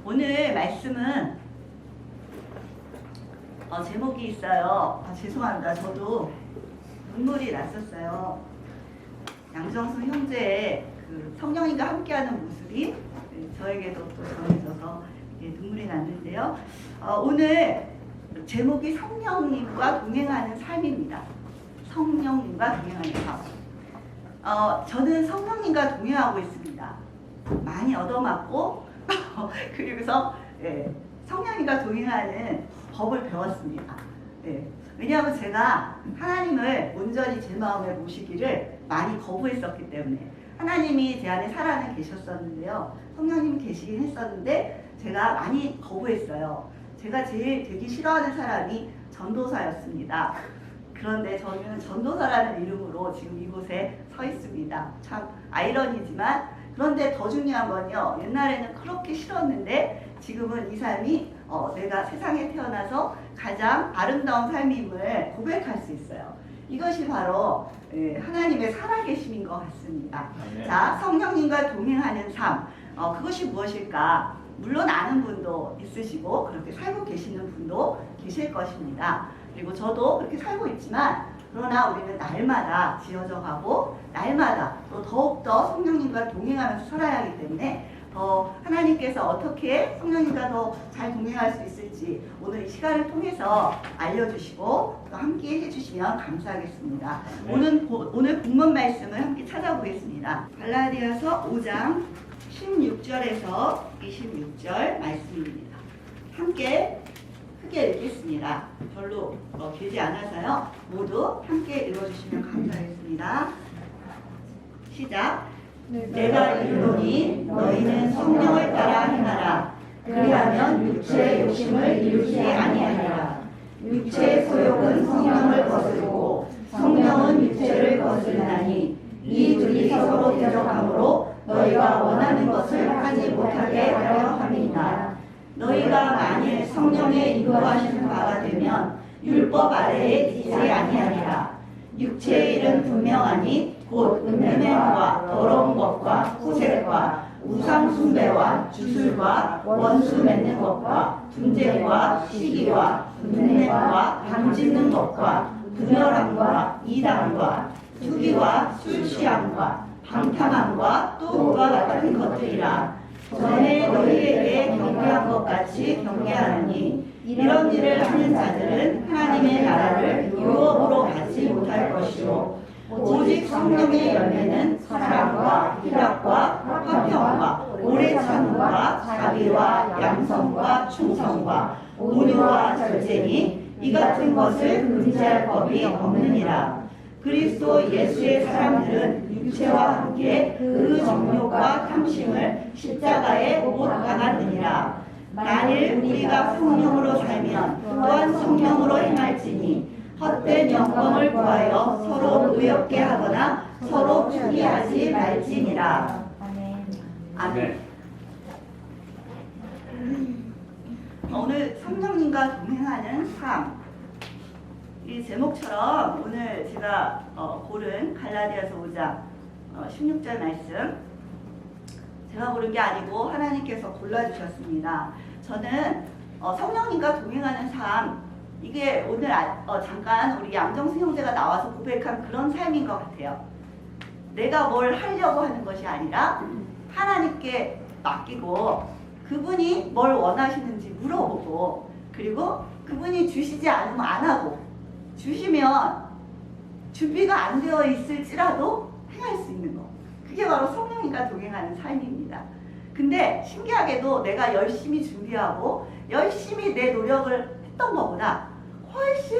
오늘 말씀은 제목이 있어요. 죄송합니다. 저도 눈물이 났었어요. 양정수 형제의 그 성령님과 함께하는 모습이 저에게도 또 전해져서 눈물이 났는데요. 오늘 제목이 성령님과 동행하는 삶입니다. 성령님과 동행하는 삶. 저는 성령님과 동행하고 있습니다. 많이 얻어맞고 그리고서 성령님과 동행하는 법을 배웠습니다. 왜냐하면 제가 하나님을 온전히 제 마음에 모시기를 많이 거부했었기 때문에 하나님이 제 안에 살아는 계셨었는데요. 성령님이 계시긴 했었는데 제가 많이 거부했어요. 제가 제일 되기 싫어하는 사람이 전도사였습니다. 그런데 저는 전도사라는 이름으로 지금 이곳에 서 있습니다. 참 아이러니지만 그런데 더 중요한 건요. 옛날에는 그렇게 싫었는데 지금은 이 삶이 내가 세상에 태어나서 가장 아름다운 삶임을 고백할 수 있어요. 이것이 바로 하나님의 살아계심인 것 같습니다. 네. 자, 성령님과 동행하는 삶. 그것이 무엇일까? 물론 아는 분도 있으시고 그렇게 살고 계시는 분도 계실 것입니다. 그리고 저도 그렇게 살고 있지만 그러나 우리는 날마다 지어져 가고 날마다 또 더욱더 성령님과 동행하면서 살아야 하기 때문에 더 하나님께서 어떻게 성령님과 더 잘 동행할 수 있을지 오늘 이 시간을 통해서 알려주시고 또 함께 해주시면 감사하겠습니다. 네. 오늘 본문 말씀을 함께 찾아보겠습니다. 갈라디아서 5장 16절에서 26절 말씀입니다. 함께 크게 읽겠습니다. 별로 길지 않아서요. 모두 함께 읽어주시면 감사하겠습니다. 시작. 내가 이르노니 너희는 성령을 따라 행하라. 그리하면 육체의 욕심을 이루지 아니하리라. 육체의 소욕은 성령을 거스르고 성령은 육체를 거스르나니 이 둘이 서로 대적하므로 너희가 원하는 것을 하지 못하게 하려 함이니라. 너희가 만일 성령의 인도하시는 바가 되면 율법 아래에 있지 아니하리라. 육체의 일은 분명하니 곧 음행과 더러운 것과 호색과 우상 숭배와 주술과 원수 맺는 것과 분쟁과 시기와 분냄과 담짓는 것과 분열함과 이단과 투기와 술 취함과 방탕함과 또 그와 같은 것들이라. 전에 너희에게 경계한 것 같이 경계하느니 이런 일을 하는 자들은 하나님의 나라를 유업으로 받지 못할 것이요 오직 성령의 열매는 사랑과 희락과 화평과 오래 참음과 자비와 양성과 충성과 온유와 절제니 이 같은 것을 금지할 법이 없느니라. 그리스도 예수의 사람들은 육체와 함께 그 정욕과 탐심을 십자가에 못 박았느니라. 만일 우리가 성령으로 살면 또한 성령으로 행할지니 헛된 영광을 구하여 서로 노엽게 하거나 서로 투기하지 말지니라. 아멘. 오늘 성령님과 동행하는 삶. 이 제목처럼 오늘 제가 고른 갈라디아서 5장 16절 말씀 제가 고른 게 아니고 하나님께서 골라주셨습니다. 저는 성령님과 동행하는 삶 이게 오늘 잠깐 우리 양정수 형제가 나와서 고백한 그런 삶인 것 같아요. 내가 뭘 하려고 하는 것이 아니라 하나님께 맡기고 그분이 뭘 원하시는지 물어보고 그리고 그분이 주시지 않으면 안 하고 주시면 준비가 안 되어 있을지라도 행할 수 있는 것. 그게 바로 성령님과 동행하는 삶입니다. 근데 신기하게도 내가 열심히 준비하고 열심히 내 노력을 했던 것보다 훨씬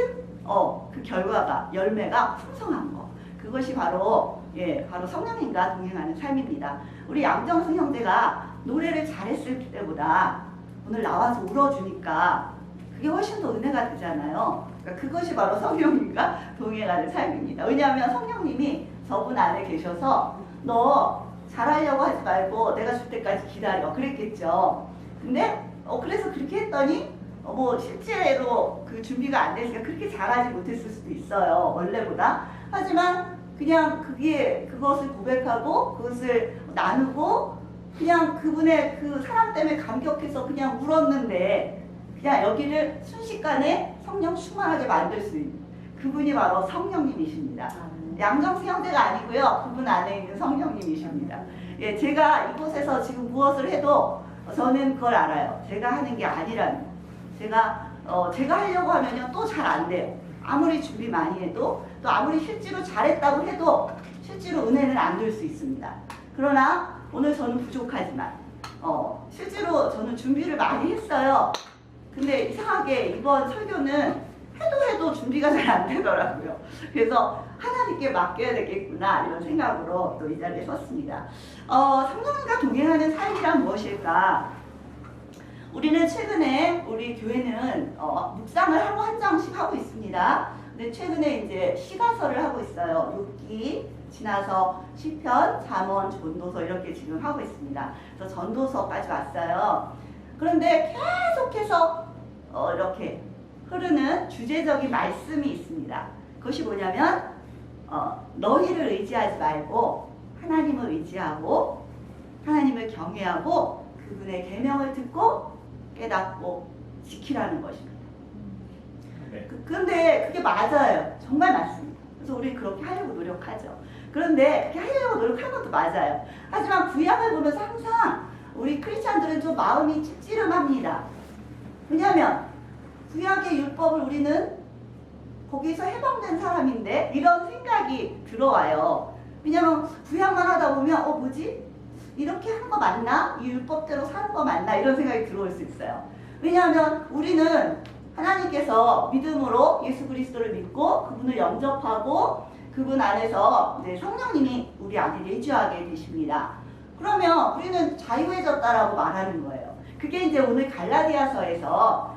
그 결과가 열매가 풍성한 것. 그것이 바로 바로 성령님과 동행하는 삶입니다. 우리 양정수 형제가 노래를 잘했을 때보다 오늘 나와서 울어주니까 그게 훨씬 더 은혜가 되잖아요. 그러니까 그것이 바로 성령님과 동행하는 삶입니다. 왜냐하면 성령님이 저분 안에 계셔서 너 잘하려고 하지 말고 내가 줄 때까지 기다려 그랬겠죠. 근데 그래서 그렇게 했더니 뭐 실제로 그 준비가 안 됐으니까 그렇게 잘하지 못했을 수도 있어요. 원래보다. 하지만 그냥 그것을 고백하고 그것을 나누고 그냥 그분의 그 사랑 때문에 감격해서 그냥 울었는데 그냥 여기를 순식간에 성령 충만하게 만들 수 있는 그분이 바로 성령님이십니다. 양정수 형제가 아니고요. 그분 안에 있는 성령님이십니다. 예, 제가 이곳에서 지금 무엇을 해도 저는 그걸 알아요. 제가 하는 게 아니라는 거. 제가 하려고 하면요 또 잘 안 돼요. 아무리 준비 많이 해도 또 아무리 실제로 잘했다고 해도 실제로 은혜는 안 될 수 있습니다. 그러나 오늘 저는 부족하지만 실제로 저는 준비를 많이 했어요. 근데 이상하게 이번 설교는 해도 준비가 잘 안 되더라고요. 그래서 하나님께 맡겨야 되겠구나 이런 생각으로 또 이 자리에 섰습니다. 성령님과 동행하는 삶이란 무엇일까? 우리는 최근에 우리 교회는 묵상을 하루 한 장씩 하고 있습니다. 근데 최근에 이제 시가서를 하고 있어요. 6기 지나서 시편, 잠언, 전도서 이렇게 지금 하고 있습니다. 그래서 전도서까지 왔어요. 그런데 계속해서 이렇게 흐르는 주제적인 말씀이 있습니다. 그것이 뭐냐면 너희를 의지하지 말고 하나님을 의지하고 하나님을 경외하고 그분의 계명을 듣고 깨닫고 지키라는 것입니다. 네. 그런데 그게 맞아요. 정말 맞습니다. 그래서 우리 그렇게 하려고 노력하죠. 그런데 그렇게 하려고 노력하는 것도 맞아요. 하지만 구약을 보면서 항상 우리 크리스찬들은 좀 마음이 찌찌름합니다. 왜냐하면 구약의 율법을 우리는 거기서 해방된 사람인데 이런 생각이 들어와요. 왜냐하면 구약만 하다 보면 뭐지? 이렇게 하는 거 맞나? 이 율법대로 사는 거 맞나? 이런 생각이 들어올 수 있어요. 왜냐하면 우리는 하나님께서 믿음으로 예수 그리스도를 믿고 그분을 영접하고 그분 안에서 이제 성령님이 우리 안에 내주하게 되십니다. 그러면 우리는 자유해졌다라고 말하는 거예요. 그게 이제 오늘 갈라디아서에서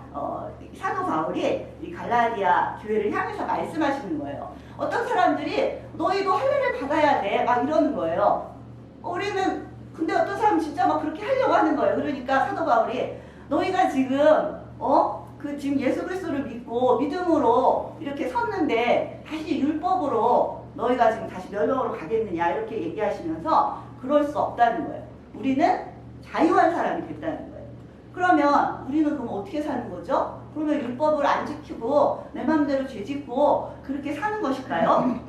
사도 바울이 이 갈라디아 교회를 향해서 말씀하시는 거예요. 어떤 사람들이 너희도 할례를 받아야 돼 막 이러는 거예요. 우리는 근데 어떤 사람은 진짜 막 그렇게 하려고 하는 거예요. 그러니까 사도 바울이 너희가 지금 지금 예수 그리스도를 믿고 믿음으로 이렇게 섰는데 다시 율법으로 너희가 지금 다시 멸망으로 가겠느냐 이렇게 얘기하시면서 그럴 수 없다는 거예요. 우리는 자유한 사람이 됐다는 거예요. 그러면 우리는 그럼 어떻게 사는 거죠? 그러면 율법을 안 지키고 내 마음대로 죄짓고 그렇게 사는 것일까요?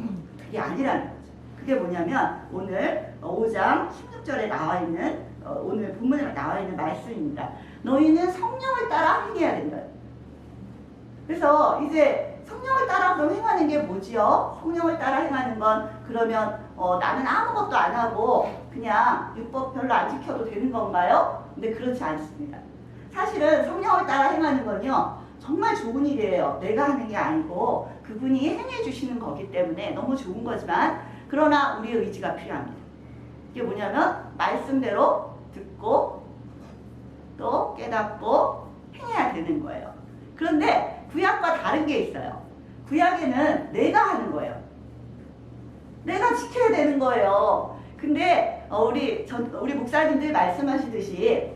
그게 아니라는 거죠. 그게 뭐냐면 오늘 5장 16절에 나와 있는 오늘 본문에 나와 있는 말씀입니다. 너희는 성령을 따라 행해야 된다. 그래서 이제 성령을 따라 그럼 행하는 게 뭐지요? 성령을 따라 행하는 건 그러면 나는 아무것도 안 하고 그냥 율법 별로 안 지켜도 되는 건가요? 근데 그렇지 않습니다. 사실은 성령을 따라 행하는 건요 정말 좋은 일이에요. 내가 하는 게 아니고 그분이 행해 주시는 거기 때문에 너무 좋은 거지만 그러나 우리의 의지가 필요합니다. 이게 뭐냐면 말씀대로 듣고 또 깨닫고 행해야 되는 거예요. 그런데 구약과 다른 게 있어요. 구약에는 내가 하는 거예요. 내가 지켜야 되는 거예요. 근데 우리 목사님들 말씀하시듯이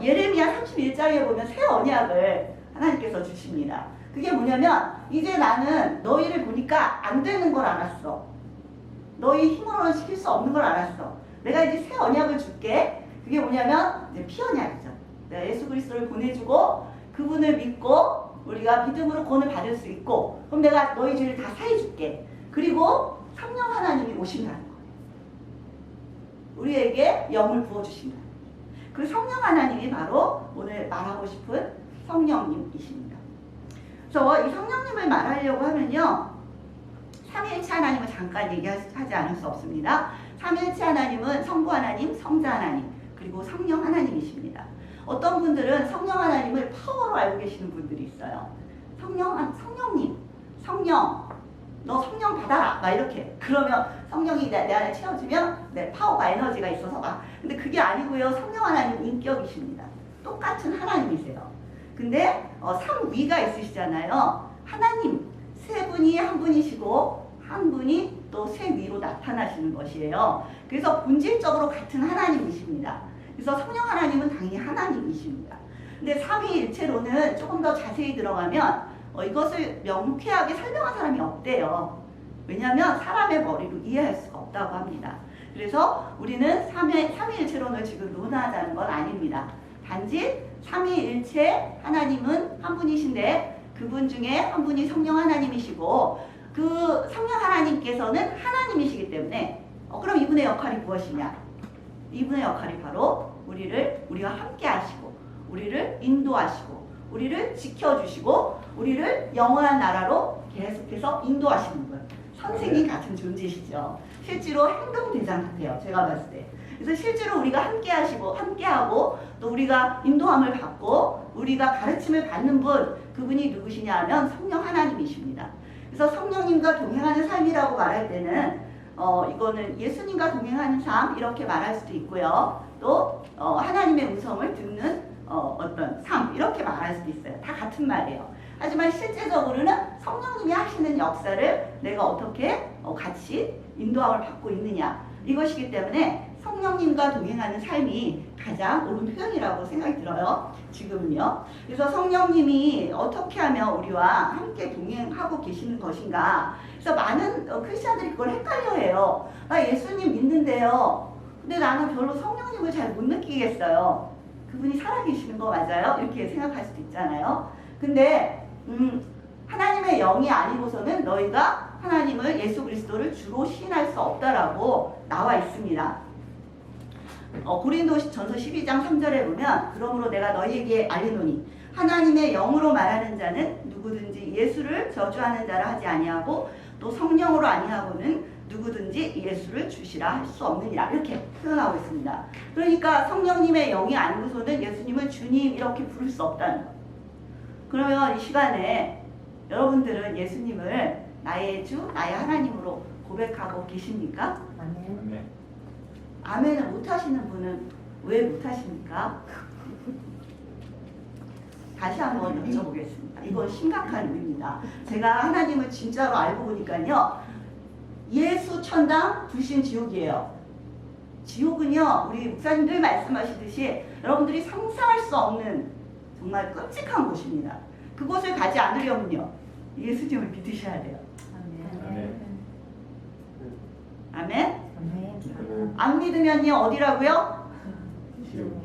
예레미야 31장에 보면 새 언약을 하나님께서 주십니다. 그게 뭐냐면 이제 나는 너희를 보니까 안 되는 걸 알았어. 너희 힘으로는 시킬 수 없는 걸 알았어. 내가 이제 새 언약을 줄게. 그게 뭐냐면 이제 피 언약이죠. 내가 예수 그리스도를 보내주고 그분을 믿고 우리가 믿음으로 구원을 받을 수 있고 그럼 내가 너희 죄를 다 사해줄게. 그리고 성령 하나님이 오신다는 거예요. 우리에게 영을 부어주신다. 그 성령 하나님이 바로 오늘 말하고 싶은 성령님이십니다. 그래서 이 성령님을 말하려고 하면요. 삼위일체 하나님을 잠깐 얘기하지 않을 수 없습니다. 삼위일체 하나님은 성부 하나님, 성자 하나님, 그리고 성령 하나님이십니다. 어떤 분들은 성령 하나님을 파워로 알고 계시는 분들이 있어요. 성령님, 성령, 너 성령 받아라. 막 이렇게. 그러면 성령이 내 안에 채워지면 내 파워가 에너지가 있어서 막. 근데 그게 아니고요. 성령 하나님은 인격이십니다. 똑같은 하나님이세요. 근데 삼위가 있으시잖아요. 하나님 세 분이 한 분이시고 한 분이 또 세 위로 나타나시는 것이에요. 그래서 본질적으로 같은 하나님이십니다. 그래서 성령 하나님은 당연히 하나님이십니다. 근데 삼위일체로는 조금 더 자세히 들어가면 이것을 명쾌하게 설명한 사람이 없대요. 왜냐하면 사람의 머리로 이해할 수가 없다고 합니다. 그래서 우리는 삼위일체론을 지금 논하자는 건 아닙니다. 단지 삼위일체 하나님은 한 분이신데 그분 중에 한 분이 성령 하나님이시고 그 성령 하나님께서는 하나님이시기 때문에 그럼 이분의 역할이 무엇이냐? 이분의 역할이 바로 우리가 함께 하시고 우리를 인도하시고 우리를 지켜주시고 우리를 영원한 나라로 계속해서 인도하시는 거예요. 선생님 같은 존재시죠. 실제로 행동대장 같아요. 제가 봤을 때. 그래서 실제로 우리가 함께하고 또 우리가 인도함을 받고 우리가 가르침을 받는 분, 그분이 누구시냐 하면 성령 하나님이십니다. 그래서 성령님과 동행하는 삶이라고 말할 때는 이거는 예수님과 동행하는 삶 이렇게 말할 수도 있고요. 또 하나님의 음성을 듣는 어떤 삶 이렇게 말할 수도 있어요. 다 같은 말이에요. 하지만 실제적으로는 성령님이 하시는 역사를 내가 어떻게 같이 인도함을 받고 있느냐 이것이기 때문에 성령님과 동행하는 삶이 가장 옳은 표현이라고 생각이 들어요. 지금은요. 그래서 성령님이 어떻게 하면 우리와 함께 동행하고 계시는 것인가. 그래서 많은 크리스찬들이 그걸 헷갈려해요. 나 예수님 믿는데요. 근데 나는 별로 성령님을 잘 못 느끼겠어요. 그분이 살아계시는 거 맞아요? 이렇게 생각할 수도 있잖아요. 근데 하나님의 영이 아니고서는 너희가 하나님을 예수 그리스도를 주로 시인할 수 없다라고 나와 있습니다. 고린도전서 12장 3절에 보면 그러므로 내가 너희에게 알리노니 하나님의 영으로 말하는 자는 누구든지 예수를 저주하는 자라 하지 아니하고 또 성령으로 아니하고는 누구든지 예수를 주시라 할 수 없느니라 이렇게 표현하고 있습니다. 그러니까 성령님의 영이 아니고서는 예수님을 주님 이렇게 부를 수 없다는 것. 그러면 이 시간에 여러분들은 예수님을 나의 주, 나의 하나님으로 고백하고 계십니까? 아멘. 아멘을 못하시는 분은 왜 못하십니까? 다시 한번 여쭤보겠습니다. 이건 심각한 의미입니다. 제가 하나님을 진짜로 알고 보니까요. 예수 천당, 불신 지옥이에요. 지옥은요. 우리 목사님들 말씀하시듯이 여러분들이 상상할 수 없는 정말 끔찍한 곳입니다. 그곳을 가지 않으려면요. 예수님을 믿으셔야 돼요. 아멘. 아멘? 아멘. 안 믿으면요. 어디라고요? 지옥.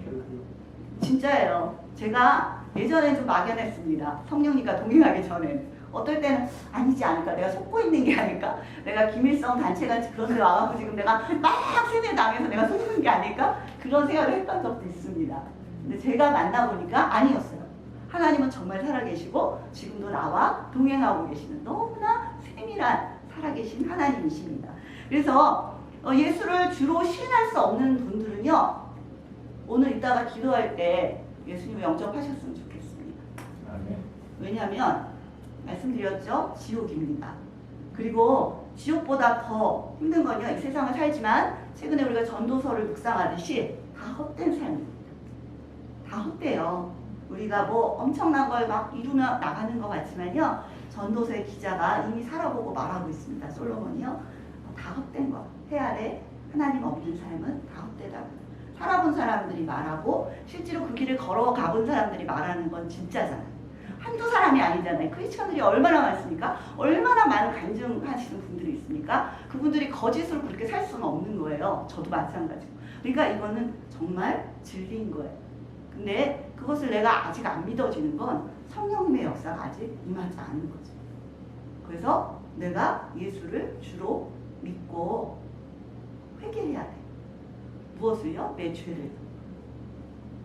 진짜예요. 제가 예전에 좀 막연했습니다. 성령님과 동행하기 전에. 어떨 때는 아니지 않을까? 내가 속고 있는 게 아닐까? 내가 김일성 단체같이 그런 데 와갖고 지금 내가 막 세뇌당해서 내가 속는 게 아닐까? 그런 생각을 했던 적도 있습니다. 근데 제가 만나보니까 아니었어요. 하나님은 정말 살아계시고 지금도 나와 동행하고 계시는 너무나 세밀한 살아계신 하나님이십니다. 그래서 예수를 주로 시인할 수 없는 분들은요. 오늘 이따가 기도할 때 예수님을 영접하셨으면 좋겠습니다. 아멘. 왜냐하면 말씀드렸죠? 지옥입니다. 그리고 지옥보다 더 힘든 건요. 이 세상을 살지만 최근에 우리가 전도서를 묵상하듯이 다 헛된 삶입니다. 다 헛돼요. 우리가 뭐 엄청난 걸 막 이루며 나가는 것 같지만요. 전도서의 기자가 이미 살아보고 말하고 있습니다. 솔로몬이요. 다 헛된 것. 해 아래 하나님 없는 삶은 다 헛되다. 살아본 사람들이 말하고 실제로 그 길을 걸어가 본 사람들이 말하는 건 진짜잖아요. 한두 사람이 아니잖아요. 크리스천들이 얼마나 많습니까? 얼마나 많은 간증하시는 분들이 있습니까? 그분들이 거짓으로 그렇게 살 수는 없는 거예요. 저도 마찬가지고. 그러니까 이거는 정말 진리인 거예요. 근데 그것을 내가 아직 안 믿어지는 건 성령님의 역사가 아직 임하지 않은 거죠. 그래서 내가 예수를 주로 믿고 회개해야 돼. 무엇을요? 내 죄를.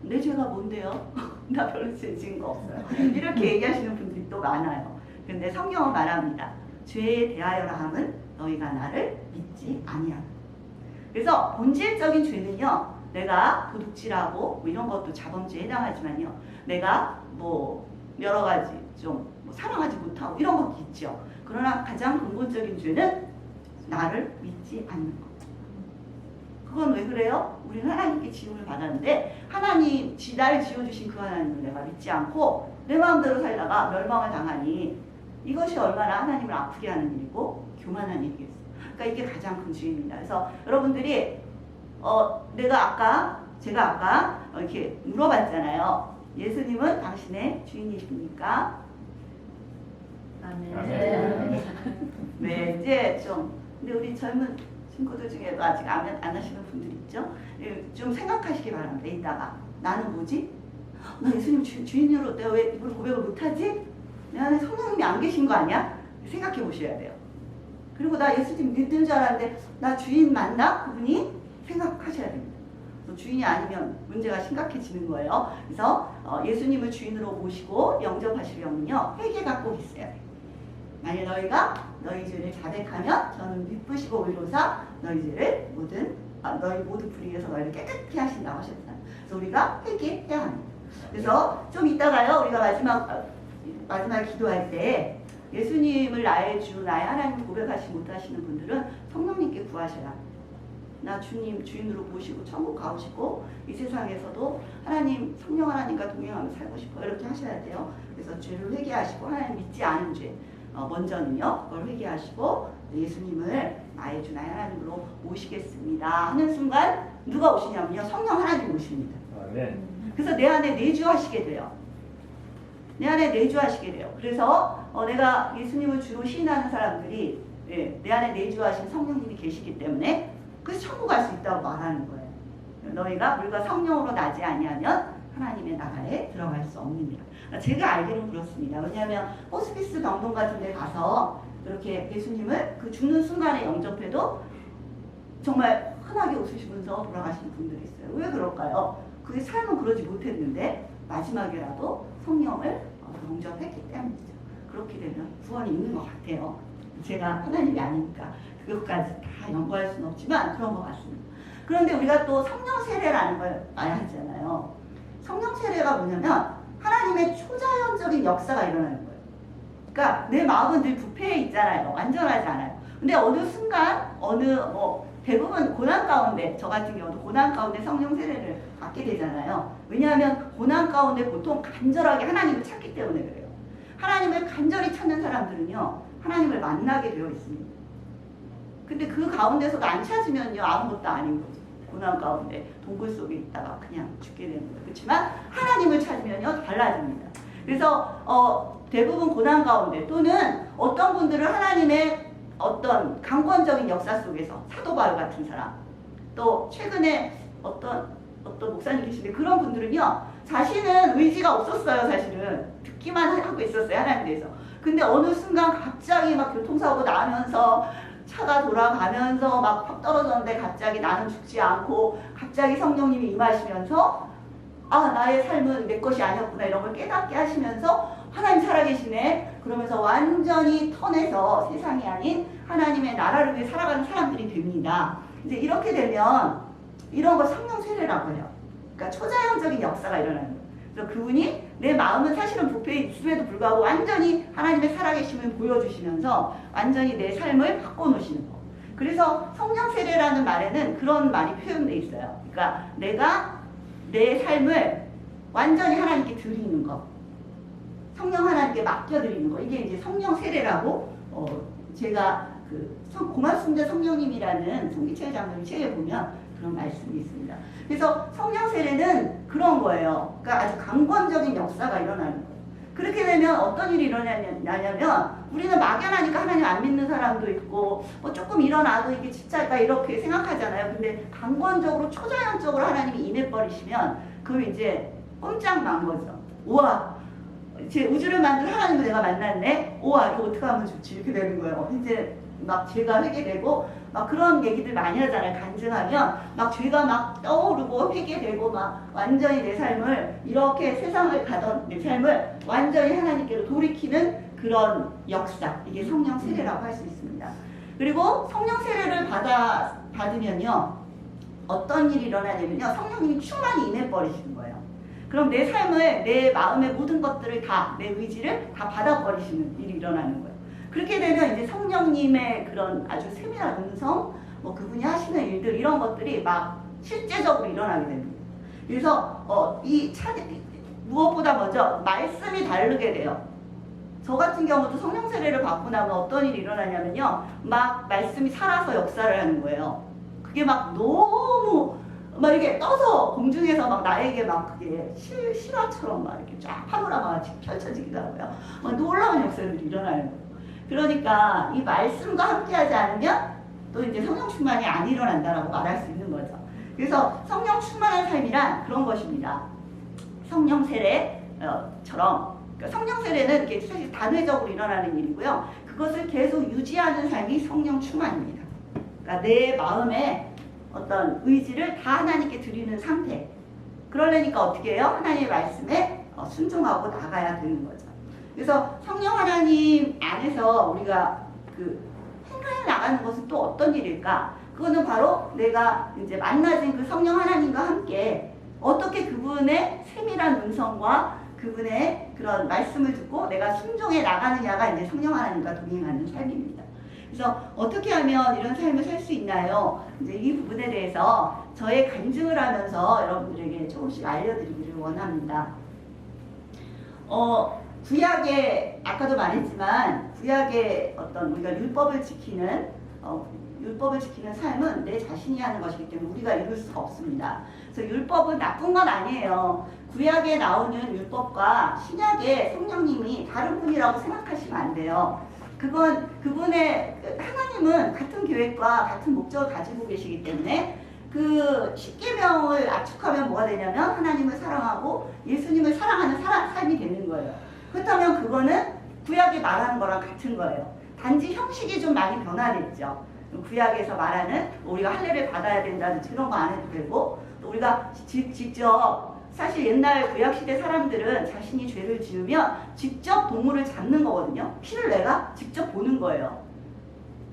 내 죄가 뭔데요? 나 별로 죄 지은 거 없어요. 이렇게 얘기하시는 분들이 또 많아요. 근데 성경은 말합니다. 죄에 대하여라 함은 너희가 나를 믿지 아니하라. 그래서 본질적인 죄는요. 내가 도둑질하고 뭐 이런 것도 자범죄에 해당하지만요. 내가 뭐 여러 가지 좀 뭐 사랑하지 못하고 이런 것도 있죠. 그러나 가장 근본적인 죄는 나를 믿지 않는 것. 그건 왜 그래요? 우리는 하나님께 지음을 받았는데 하나님, 나를 지어주신 그 하나님을 내가 믿지 않고 내 마음대로 살다가 멸망을 당하니 이것이 얼마나 하나님을 아프게 하는 일이고 교만한 일이겠어요. 그러니까 이게 가장 큰 죄입니다. 그래서 여러분들이 제가 아까 이렇게 물어봤잖아요. 예수님은 당신의 주인이십니까? 아멘. 네, 이제 좀 근데 우리 젊은 친구들 중에도 아직 안 하시는 분들 있죠? 좀 생각하시기 바랍니다. 이따가 나는 뭐지? 나 예수님 주인으로 내가 왜 이걸 고백을 못하지? 내 안에 성령님이 안 계신 거 아니야? 생각해 보셔야 돼요. 그리고 나 예수님 믿는 줄 알았는데 나 주인 맞나? 그분이 생각하셔야 됩니다. 주인이 아니면 문제가 심각해지는 거예요. 그래서 예수님을 주인으로 모시고 영접하시려면요, 회개가 꼭 있어야 돼요. 만일 너희가 너희 죄를 자백하면 저는 미쁘시고 의로사 너희 죄를 너희 모든 불의에서 너희를 깨끗게 하신다고 하셨잖아요. 그래서 우리가 회개해야 합니다. 그래서 좀 이따가요, 우리가 마지막 기도할 때 예수님을 나의 주, 나의 하나님 고백하지 못하시는 분들은 성령님께 구하셔야 합니다. 나 주님 주인으로 모시고 천국 가고 싶고 이 세상에서도 하나님 성령 하나님과 동행하며 살고 싶어 이렇게 하셔야 돼요. 그래서 죄를 회개하시고 하나님 믿지 않은 죄 먼저는요 그걸 회개하시고 예수님을 나의 주 나의 하나님으로 모시겠습니다 하는 순간 누가 오시냐면요 성령 하나님 오십니다. 아멘. 그래서 내 안에 내주하시게 돼요. 내 안에 내주하시게 돼요. 그래서 내가 예수님을 주로 시인하는 사람들이 내 안에 내주하신 성령님이 계시기 때문에 그래서 천국 갈 수 있다고 말하는 거예요. 너희가 물과 성령으로 나지 아니하면 하나님의 나라에 들어갈 수 없느니라. 제가 알기로는 그렇습니다. 왜냐하면 호스피스 병동 같은 데 가서 그렇게 예수님을 그 죽는 순간에 영접해도 정말 흔하게 웃으시면서 돌아가시는 분들이 있어요. 왜 그럴까요? 그의 삶은 그러지 못했는데 마지막에라도 성령을 영접했기 때문이죠. 그렇게 되면 구원이 있는 것 같아요. 제가 하나님이 아니니까 그것까지 다 연구할 수는 없지만 그런 것 같습니다. 그런데 우리가 또 성령 세례라는 걸 많이 하잖아요. 성령 세례가 뭐냐면 하나님의 초자연적인 역사가 일어나는 거예요. 그러니까 내 마음은 늘 부패해 있잖아요. 완전하지 않아요. 근데 어느 순간 대부분 고난 가운데 저 같은 경우도 고난 가운데 성령 세례를 받게 되잖아요. 왜냐하면 고난 가운데 보통 간절하게 하나님을 찾기 때문에 그래요. 하나님을 간절히 찾는 사람들은요 하나님을 만나게 되어 있습니다. 근데 그 가운데서도 안 찾으면요 아무것도 아닌 거죠. 고난 가운데 동굴 속에 있다가 그냥 죽게 되는 거예요. 그렇지만 하나님을 찾으면요 달라집니다. 그래서 대부분 고난 가운데 또는 어떤 분들은 하나님의 어떤 강권적인 역사 속에서 사도 바울 같은 사람 또 최근에 어떤 목사님 계신데 그런 분들은요 자신은 의지가 없었어요. 사실은 듣기만 하고 있었어요. 하나님에 대해서. 근데 어느 순간 갑자기 막 교통사고 나면서 차가 돌아가면서 막 팍 떨어졌는데 갑자기 나는 죽지 않고 갑자기 성령님이 임하시면서 나의 삶은 내 것이 아니었구나 이런 걸 깨닫게 하시면서 하나님 살아계시네 그러면서 완전히 턴해서 세상이 아닌 하나님의 나라를 위해 살아가는 사람들이 됩니다. 이제 이렇게 되면 이런 걸 성령 세례라고 해요. 그러니까 초자연적인 역사가 일어나는 거예요. 그래서 그분이 내 마음은 사실은 부패에 있음에도 불구하고 완전히 하나님의 살아계심을 보여주시면서 완전히 내 삶을 바꿔놓으시는 거. 그래서 성령 세례라는 말에는 그런 말이 표현되어 있어요. 그러니까 내가 내 삶을 완전히 하나님께 드리는 거. 성령 하나님께 맡겨드리는 거. 이게 이제 성령 세례라고 제가 고맙습니다 성령님이라는 송기철 장로님 책에 보면 그런 말씀이 있습니다. 그래서 성령 세례는 그런 거예요. 그러니까 아주 강권적인 역사가 일어나는 거예요. 그렇게 되면 어떤 일이 일어나냐면 우리는 막연하니까 하나님 안 믿는 사람도 있고 조금 일어나도 이게 진짜일까 이렇게 생각하잖아요. 근데 강권적으로 초자연적으로 하나님이 임해버리시면 그럼 이제 꼼짝 난 거죠. 우와 제 우주를 만든 하나님을 내가 만났네. 우와 이거 어떻게 하면 좋지 이렇게 되는 거예요. 이제 막 죄가 회개되고 막 그런 얘기들 많이 하잖아요. 간증하면 막 죄가 막 떠오르고 회개되고 막 완전히 내 삶을 이렇게 세상을 가던 내 삶을 완전히 하나님께로 돌이키는 그런 역사 이게 성령 세례라고 할 수 있습니다. 그리고 성령 세례를 받으면요 어떤 일이 일어나냐면요 성령님이 충만히 임해버리시는 거예요. 그럼 내 삶을 내 마음의 모든 것들을 다 내 의지를 다 받아버리시는 일이 일어나는 거예요. 그렇게 되면 이제 성령님의 그런 아주 세밀한 음성, 그분이 하시는 일들 이런 것들이 막 실제적으로 일어나게 됩니다. 그래서 무엇보다 먼저 말씀이 다르게 돼요. 저 같은 경우도 성령 세례를 받고 나면 어떤 일이 일어나냐면요, 막 말씀이 살아서 역사를 하는 거예요. 그게 막 너무 막 이렇게 떠서 공중에서 막 나에게 막 그게 실화처럼 막 이렇게 쫙 파노라마가 펼쳐지기도 하고요. 막 놀라운 역사들이 일어나는 거예요. 그러니까 이 말씀과 함께하지 않으면 또 이제 성령 충만이 안 일어난다라고 말할 수 있는 거죠. 그래서 성령 충만한 삶이란 그런 것입니다. 성령 세례처럼 그러니까 성령 세례는 이렇게 사실 단회적으로 일어나는 일이고요. 그것을 계속 유지하는 삶이 성령 충만입니다. 그러니까 내 마음에 어떤 의지를 다 하나님께 드리는 상태. 그러려니까 어떻게 해요? 하나님의 말씀에 순종하고 나가야 되는 거죠. 그래서 성령 하나님 안에서 우리가 그 행하여 나가는 것은 또 어떤 일일까? 그거는 바로 내가 이제 만나진 그 성령 하나님과 함께 어떻게 그분의 세밀한 음성과 그분의 그런 말씀을 듣고 내가 순종해 나가느냐가 이제 성령 하나님과 동행하는 삶입니다. 그래서 어떻게 하면 이런 삶을 살 수 있나요? 이제 이 부분에 대해서 저의 간증을 하면서 여러분들에게 조금씩 알려드리기를 원합니다. 구약에 아까도 말했지만 구약의 어떤 우리가 율법을 지키는 삶은 내 자신이 하는 것이기 때문에 우리가 이룰 수가 없습니다. 그래서 율법은 나쁜 건 아니에요. 구약에 나오는 율법과 신약의 성령님이 다른 분이라고 생각하시면 안 돼요. 그건 그분의 하나님은 같은 계획과 같은 목적을 가지고 계시기 때문에 그 십계명을 압축하면 뭐가 되냐면 하나님을 사랑하고 예수님을 사랑하는 삶이 되는 거예요. 그렇다면 그거는 구약이 말하는 거랑 같은 거예요. 단지 형식이 좀 많이 변화됐죠. 구약에서 말하는 우리가 할례를 받아야 된다는 그런 거 안 해도 되고 또 우리가 직접 사실 옛날 구약시대 사람들은 자신이 죄를 지으면 직접 동물을 잡는 거거든요. 피를 내가 직접 보는 거예요.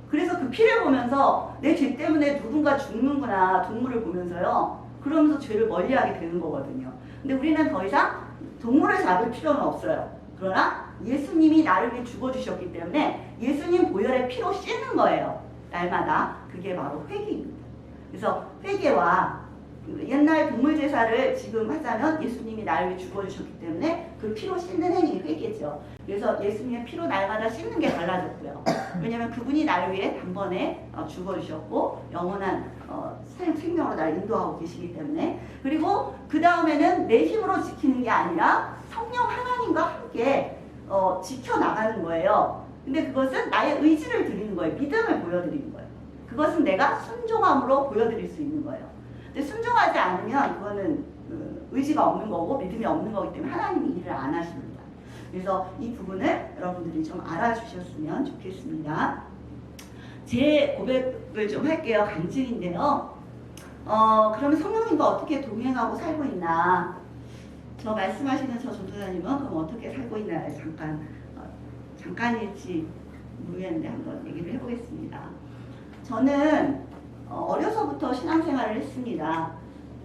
그래서 그 피를 보면서 내 죄 때문에 누군가 죽는구나 동물을 보면서요. 그러면서 죄를 멀리하게 되는 거거든요. 근데 우리는 더 이상 동물을 잡을 필요는 없어요. 그러나 예수님이 나를 위해 죽어주셨기 때문에 예수님 보혈의 피로 씻는 거예요. 날마다. 그게 바로 회개입니다. 그래서 회개와 옛날 동물 제사를 지금 하자면 예수님이 나를 위해 죽어주셨기 때문에 그 피로 씻는 행위 회개죠. 그래서 예수님의 피로 날마다 씻는 게 달라졌고요. 왜냐하면 그분이 나를 위해 단번에 죽어주셨고 영원한 생명으로 나를 인도하고 계시기 때문에 그리고 그 다음에는 내 힘으로 지키는 게 아니라 성령 하나님과 함께 지켜나가는 거예요. 근데 그것은 나의 의지를 드리는 거예요. 믿음을 보여드리는 거예요. 그것은 내가 순종함으로 보여드릴 수 있는 거예요. 근데 순종하지 않으면 그거는 의지가 없는 거고 믿음이 없는 거기 때문에 하나님이 일을 안 하십니다. 그래서 이 부분을 여러분들이 좀 알아주셨으면 좋겠습니다. 제 고백을 좀 할게요. 간증인데요. 그러면 성령님과 어떻게 동행하고 살고 있나? 저 말씀하시는 저 전도사님은 그럼 어떻게 살고 있나요? 잠깐일지 모르겠는데 한번 얘기를 해보겠습니다. 저는 어려서부터 신앙생활을 했습니다.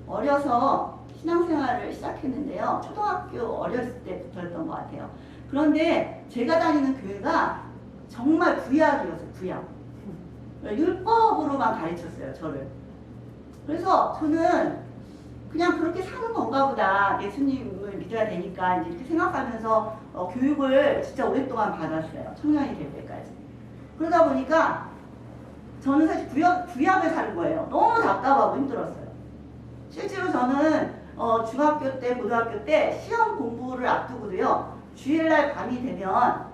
어려서 신앙생활을 시작했는데요. 초등학교 어렸을 때부터였던 것 같아요. 그런데 제가 다니는 교회가 정말 구약이었어요. 구약. 율법으로만 가르쳤어요. 저를. 그래서 저는 그냥 그렇게 사는 건가 보다. 예수님을 믿어야 되니까 이제 이렇게 생각하면서 교육을 진짜 오랫동안 받았어요. 청년이 될 때까지. 그러다 보니까 저는 사실 구약을 사는 거예요. 너무 답답하고 힘들었어요. 실제로 저는 중학교 때, 고등학교 때 시험 공부를 앞두고도요. 주일날 밤이 되면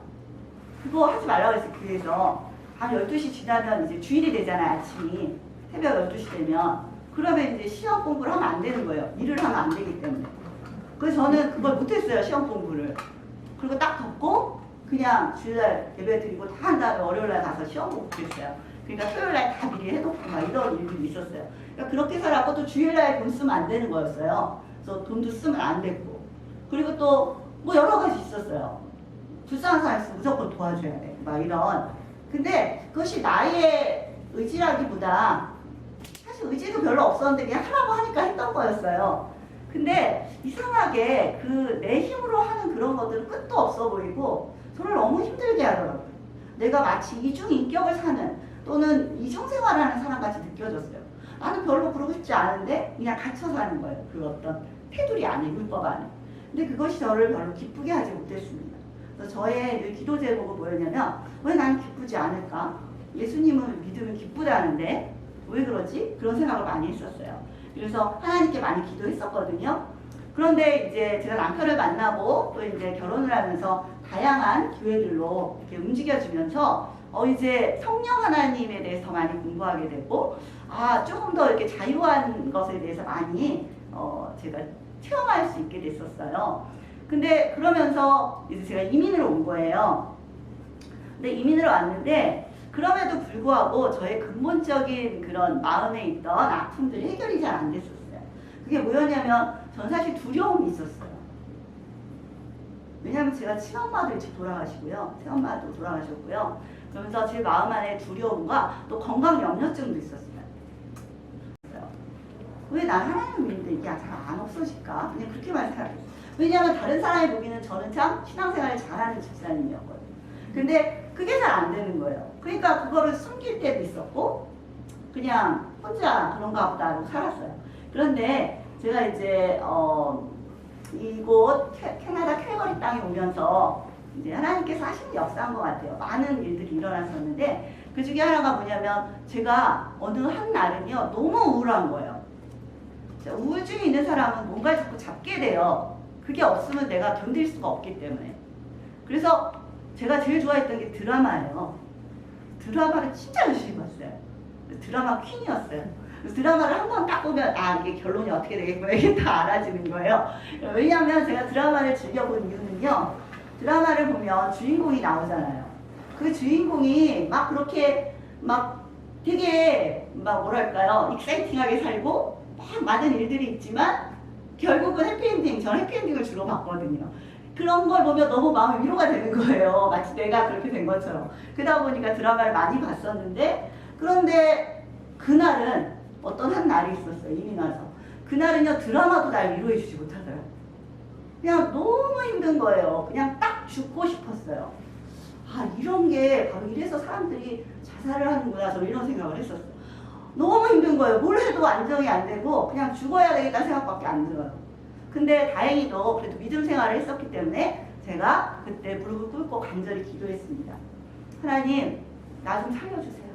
그거 하지 말라고 했어요. 교회에서. 밤 12시 지나면 이제 주일이 되잖아요. 아침이. 새벽 12시 되면. 그러면 이제 시험 공부를 하면 안 되는 거예요. 일을 하면 안 되기 때문에. 그래서 저는 그걸 못했어요. 시험 공부를. 그리고 딱 덮고 그냥 주일날 예배 드리고 다 한 다음에 월요일날 가서 시험 공부 했어요. 그러니까 토요일날 다 미리 해놓고 막 이런 일들이 있었어요. 그러니까 그렇게 살았고 또 주일날 돈 쓰면 안 되는 거였어요. 그래서 돈도 쓰면 안 됐고. 그리고 또 뭐 여러 가지 있었어요. 불쌍한 사람 있으면 무조건 도와줘야 돼. 막 이런. 근데 그것이 나의 의지라기보다 사실 의지도 별로 없었는데 그냥 하라고 하니까 했던 거였어요. 근데 이상하게 그 내 힘으로 하는 그런 것들은 끝도 없어 보이고 저를 너무 힘들게 하더라고요. 내가 마치 이중인격을 사는 또는 이중생활하는 사람같이 느껴졌어요. 나는 별로 그러고 싶지 않은데 그냥 갇혀 사는 거예요. 그 어떤 테두리 안에, 율법 안에. 근데 그것이 저를 별로 기쁘게 하지 못했습니다. 그래서 저의 늘 기도 제목은 뭐였냐면 왜 나는 기쁘지 않을까? 예수님을 믿으면 기쁘다는데 왜 그러지? 그런 생각을 많이 했었어요. 그래서 하나님께 많이 기도했었거든요. 그런데 이제 제가 남편을 만나고 또 이제 결혼을 하면서 다양한 교회들로 이렇게 움직여지면서 이제 성령 하나님에 대해서 더 많이 공부하게 되고, 조금 더 이렇게 자유한 것에 대해서 많이 제가 체험할 수 있게 됐었어요. 근데 그러면서 이제 제가 이민을 온 거예요. 근데 이민을 왔는데 그럼에도 불구하고 저의 근본적인 그런 마음에 있던 아픔들이 해결이 잘 안 됐었어요. 그게 뭐였냐면 전 사실 두려움이 있었어요. 왜냐하면 제가 친엄마도 일찍 돌아가시고요. 새엄마도 돌아가셨고요. 그러면서 제 마음 안에 두려움과 또 건강 염려증도 있었어요. 왜 난 하나님 믿는데 이게 잘 안 없어질까? 그냥 그렇게만 생각했어요. 왜냐하면 다른 사람이 보기에는 저는 참 신앙생활을 잘하는 집사님이었거든요. 근데 그게 잘 안 되는 거예요. 그러니까 그거를 숨길 때도 있었고 그냥 혼자 그런가 보다 하고 살았어요. 그런데 제가 이제 이곳 캐나다 캘거리 땅에 오면서 이제 하나님께서 하신 역사인 것 같아요. 많은 일들이 일어났었는데 그 중에 하나가 뭐냐면 제가 어느 한 날은요 너무 우울한 거예요. 우울증이 있는 사람은 뭔가를 자꾸 잡게 돼요. 그게 없으면 내가 견딜 수가 없기 때문에. 그래서 제가 제일 좋아했던 게 드라마예요. 드라마를 진짜 열심히 봤어요. 드라마 퀸이었어요. 드라마를 한 번 딱 보면 이게 결론이 어떻게 되겠구나 이게 다 알아지는 거예요. 왜냐하면 제가 드라마를 즐겨본 이유는요. 드라마를 보면 주인공이 나오잖아요. 그 주인공이 막 그렇게 막 되게 막 뭐랄까요 익사이팅하게 살고 막 많은 일들이 있지만 결국은 해피엔딩, 저는 해피엔딩을 주로 봤거든요. 그런 걸 보면 너무 마음이 위로가 되는 거예요. 마치 내가 그렇게 된 것처럼. 그러다 보니까 드라마를 많이 봤었는데 그런데 그날은 어떤 한 날이 있었어요. 이미 나서. 그날은요 드라마도 날 위로해 주지 못하더라고요. 그냥 너무 힘든 거예요. 그냥 딱 죽고 싶었어요. 이런 게 바로 이래서 사람들이 자살을 하는구나. 저는 이런 생각을 했었어요. 너무 힘든 거예요. 뭘 해도 안정이 안 되고 그냥 죽어야 되겠다는 생각밖에 안 들어요. 근데 다행히도 그래도 믿음 생활을 했었기 때문에 제가 그때 무릎을 꿇고 간절히 기도했습니다. 하나님, 나 좀 살려주세요.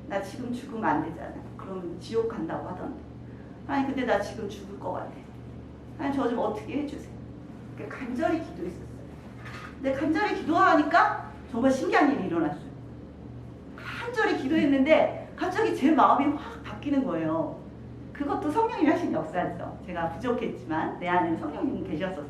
나 지금 죽으면 안 되잖아요. 그러면 지옥 간다고 하던데. 하나님, 근데 나 지금 죽을 것 같아. 하나님, 저 좀 어떻게 해주세요. 간절히 기도했었어요. 근데 간절히 기도하니까 정말 신기한 일이 일어났어요. 간절히 기도했는데 갑자기 제 마음이 확 바뀌는 거예요. 그것도 성령님이 하신 역사죠. 제가 부족했지만 내 안에 성령님이 계셨었어요.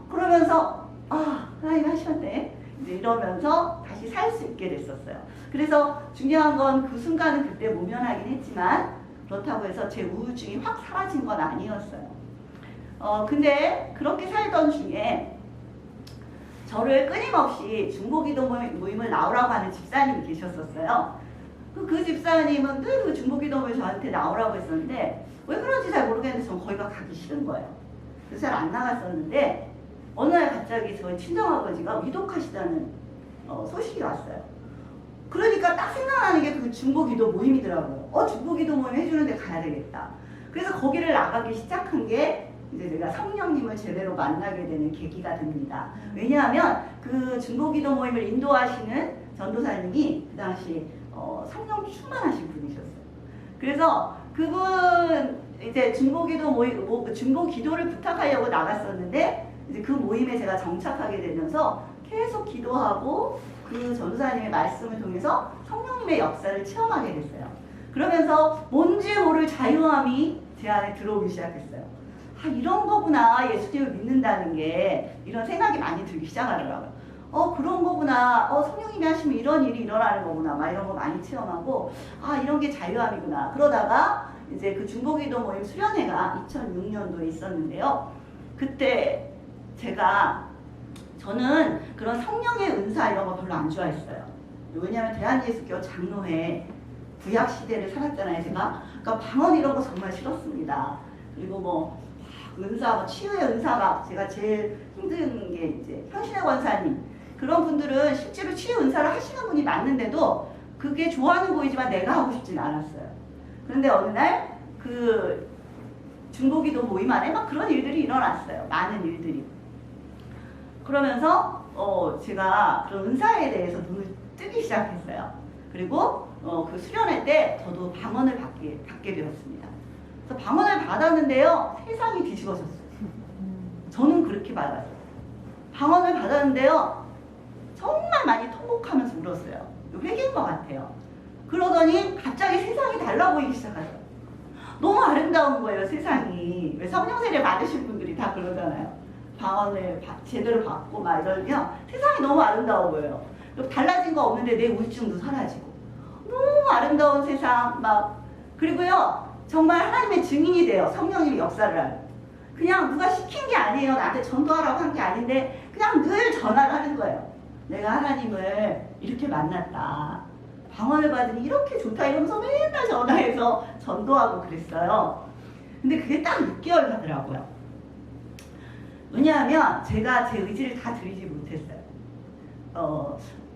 그러면서 하나님 하셨네. 이제 이러면서 다시 살 수 있게 됐었어요. 그래서 중요한 건 그 순간은 그때 모면하긴 했지만 그렇다고 해서 제 우울증이 확 사라진 건 아니었어요. 근데 그렇게 살던 중에 저를 끊임없이 중보기도 모임을 나오라고 하는 집사님이 계셨었어요. 그 집사님은 늘 그 중보기도 모임에 저한테 나오라고 했었는데 왜 그런지 잘 모르겠는데 전 거기가 가기 싫은 거예요. 그래서 잘 안 나갔었는데 어느 날 갑자기 저희 친정아버지가 위독하시다는 소식이 왔어요. 그러니까 딱 생각나는 게 그 중보기도 모임이더라고요. 중보기도 모임 해주는데 가야 되겠다. 그래서 거기를 나가기 시작한 게 이제 제가 성령님을 제대로 만나게 되는 계기가 됩니다. 왜냐하면 그 중보기도 모임을 인도하시는 전도사님이 그 당시 성령 충만하신 분이셨어요. 그래서 그분 이제 중보기도를 부탁하려고 나갔었는데 이제 그 모임에 제가 정착하게 되면서 계속 기도하고 그 전도사님의 말씀을 통해서 성령님의 역사를 체험하게 됐어요. 그러면서 뭔지 모를 자유함이 제 안에 들어오기 시작했어요. 이런 거구나. 예수님을 믿는다는 게 이런 생각이 많이 들기 시작하더라고요. 그런 거구나. 성령님이 하시면 이런 일이 일어나는 거구나. 막 이런 거 많이 체험하고 이런 게 자유함이구나. 그러다가 이제 그 중보기도 모임 수련회가 2006년도에 있었는데요. 그때 저는 그런 성령의 은사 이런 거 별로 안 좋아했어요. 왜냐하면 대한예수교 장로회 구약 시대를 살았잖아요, 제가. 그러니까 방언 이런 거 정말 싫었습니다. 그리고 뭐 은사, 치유의 은사가 제가 제일 힘든 게 이제 현신의 권사님 그런 분들은 실제로 치유 은사를 하시는 분이 맞는데도 그게 좋아하는 보이지만 내가 하고 싶진 않았어요. 그런데 어느 날 그 중보기도 모임 안에 막 그런 일들이 일어났어요. 많은 일들이. 그러면서 제가 그런 은사에 대해서 눈을 뜨기 시작했어요. 그리고 그 수련회 때 저도 방언을 받게 되었습니다. 그래서 방언을 받았는데요. 세상이 뒤집어졌어요. 저는 그렇게 받았어요. 방언을 받았는데요. 정말 많이 통곡하면서 울었어요. 회개인 것 같아요. 그러더니 갑자기 세상이 달라 보이기 시작하죠. 너무 아름다운 거예요, 세상이. 왜 성령 세례 받으신 분들이 다 그러잖아요. 방언을 제대로 받고 막 이러면 세상이 너무 아름다워 보여요. 달라진 거 없는데 내 우울증도 사라지고 너무 아름다운 세상 막. 그리고요 정말 하나님의 증인이 돼요. 성령님이 역사를 하는. 그냥 누가 시킨 게 아니에요. 나한테 전도하라고 한 게 아닌데 그냥 늘 전화를 하는 거예요. 내가 하나님을 이렇게 만났다. 방언을 받으니 이렇게 좋다 이러면서 맨날 전화해서 전도하고 그랬어요. 근데 그게 딱 6개월 가더라고요. 왜냐하면 제가 제 의지를 다 드리지 못했어요.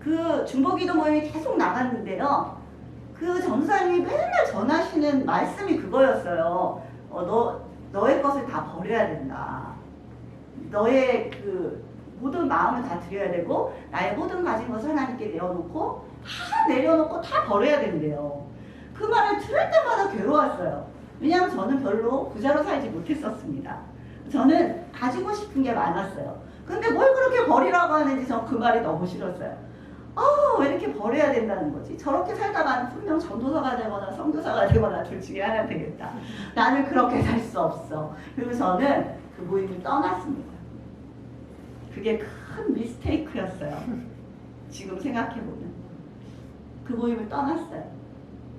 그 중보기도 모임이 계속 나갔는데요. 그 전사님이 맨날 전하시는 말씀이 그거였어요. 너의 것을 다 버려야 된다. 너의 그 모든 마음을 다 드려야 되고 나의 모든 가진 것을 하나님께 내어놓고 다 내려놓고 다 버려야 된대요. 그 말을 들을 때마다 괴로웠어요. 왜냐하면 저는 별로 부자로 살지 못했었습니다. 저는 가지고 싶은 게 많았어요. 근데 뭘 그렇게 버리라고 하는지 전 그 말이 너무 싫었어요. 왜 이렇게 버려야 된다는 거지? 저렇게 살다가는 분명 전도사가 되거나 선교사가 되거나 둘 중에 하나 되겠다. 나는 그렇게 살 수 없어. 그리고 저는 그 모임을 떠났습니다. 그게 큰 미스테이크였어요. 지금 생각해보면. 그 모임을 떠났어요.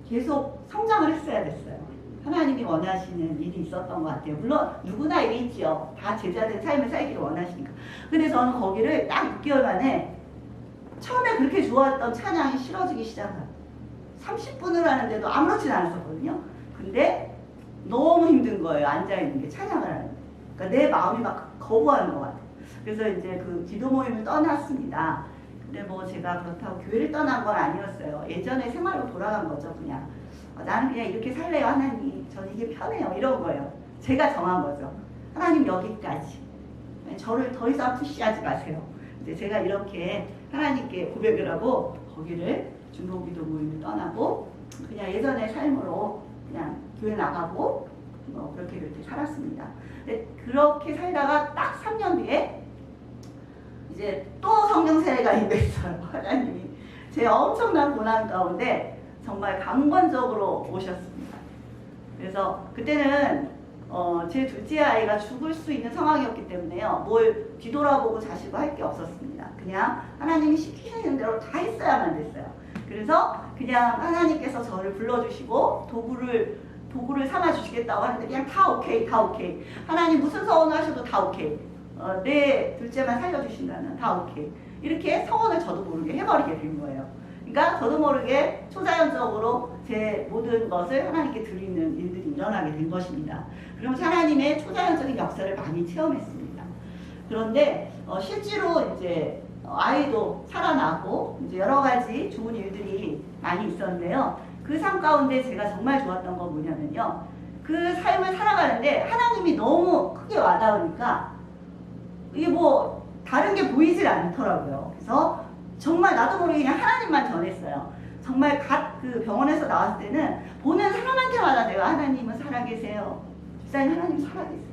계속 성장을 했어야 됐어요. 하나님이 원하시는 일이 있었던 것 같아요. 물론 누구나 일이 있지요. 다 제자된 삶을 살기를 원하시니까. 근데 저는 거기를 딱 6개월 만에 처음에 그렇게 좋았던 찬양이 싫어지기 시작해요. 30분을 하는데도 아무렇지는 않았었거든요. 근데 너무 힘든 거예요. 앉아있는 게 찬양을 하는 게. 그러니까 내 마음이 막 거부하는 것 같아요. 그래서 이제 그 기도 모임을 떠났습니다. 근데 뭐 제가 그렇다고 교회를 떠난 건 아니었어요. 예전에 생활로 돌아간 거죠. 그냥 나는 그냥 이렇게 살래요 하나님. 저는 이게 편해요. 이런 거예요. 제가 정한 거죠. 하나님 여기까지. 저를 더 이상 푸시하지 마세요. 이제 제가 이렇게 하나님께 고백을 하고 거기를 중보기도 모임을 떠나고 그냥 예전의 삶으로 그냥 교회 나가고 그렇게 살았습니다. 근데 그렇게 살다가 딱 3년 뒤에 이제 또 성령 세례가 임했어요. 하나님이 제 엄청난 고난 가운데 정말 강권적으로 오셨습니다. 그래서 그때는 제 둘째 아이가 죽을 수 있는 상황이었기 때문에요. 뭘 뒤돌아보고 자시고 할 게 없었습니다. 그냥 하나님이 시키시는 대로 다 했어야만 됐어요. 그래서 그냥 하나님께서 저를 불러주시고 도구를 삼아주시겠다고 하는데 그냥 다 오케이, 다 오케이. 하나님 무슨 서원을 하셔도 다 오케이. 내 둘째만 살려주신다면 다 오케이. 이렇게 서원을 저도 모르게 해버리게 된 거예요. 그러니까 저도 모르게 초자연적으로 제 모든 것을 하나님께 드리는 일들이 일어나게 된 것입니다. 그러면서 하나님의 초자연적인 역사를 많이 체험했습니다. 그런데 실제로 이제 아이도 살아나고 이제 여러 가지 좋은 일들이 많이 있었는데요. 그 삶 가운데 제가 정말 좋았던 건 뭐냐면요. 그 삶을 살아가는데 하나님이 너무 크게 와닿으니까 이게 뭐 다른 게 보이질 않더라고요. 그래서 정말 나도 모르게 그냥 하나님만 전했어요. 정말 그 병원에서 나왔을 때는 보는 사람한테마다 내가 하나님은 살아계세요. 집사님 하나님 살아계세요.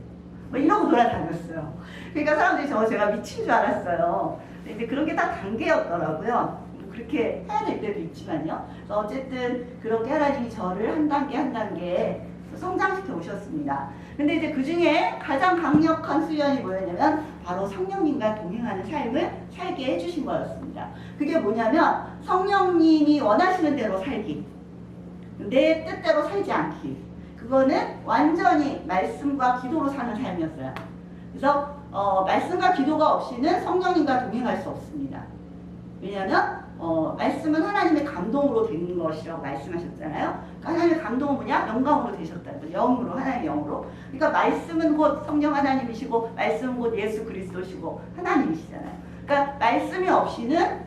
뭐 이러고 돌아다녔어요. 그러니까 사람들이 제가 미친 줄 알았어요. 근데 이제 그런 게 다 단계였더라고요. 그렇게 해야 될 때도 있지만요. 그래서 어쨌든 그렇게 하나님이 저를 한 단계 한 단계 성장시켜 오셨습니다. 근데 이제 그 중에 가장 강력한 수련이 뭐였냐면 바로 성령님과 동행하는 삶을 살게 해주신 거였습니다. 그게 뭐냐면 성령님이 원하시는 대로 살기, 내 뜻대로 살지 않기. 그거는 완전히 말씀과 기도로 사는 삶이었어요. 그래서 말씀과 기도가 없이는 성령님과 동행할 수 없습니다. 왜냐하면 말씀은 하나님의 감동으로 된 것이라고 말씀하셨잖아요. 그러니까 하나님의 감동은 뭐냐? 영광으로 되셨다는 거죠. 영으로, 하나님의 영으로. 그러니까 말씀은 곧 성령 하나님이시고 말씀은 곧 예수 그리스도시고 하나님이시잖아요. 그러니까 말씀이 없이는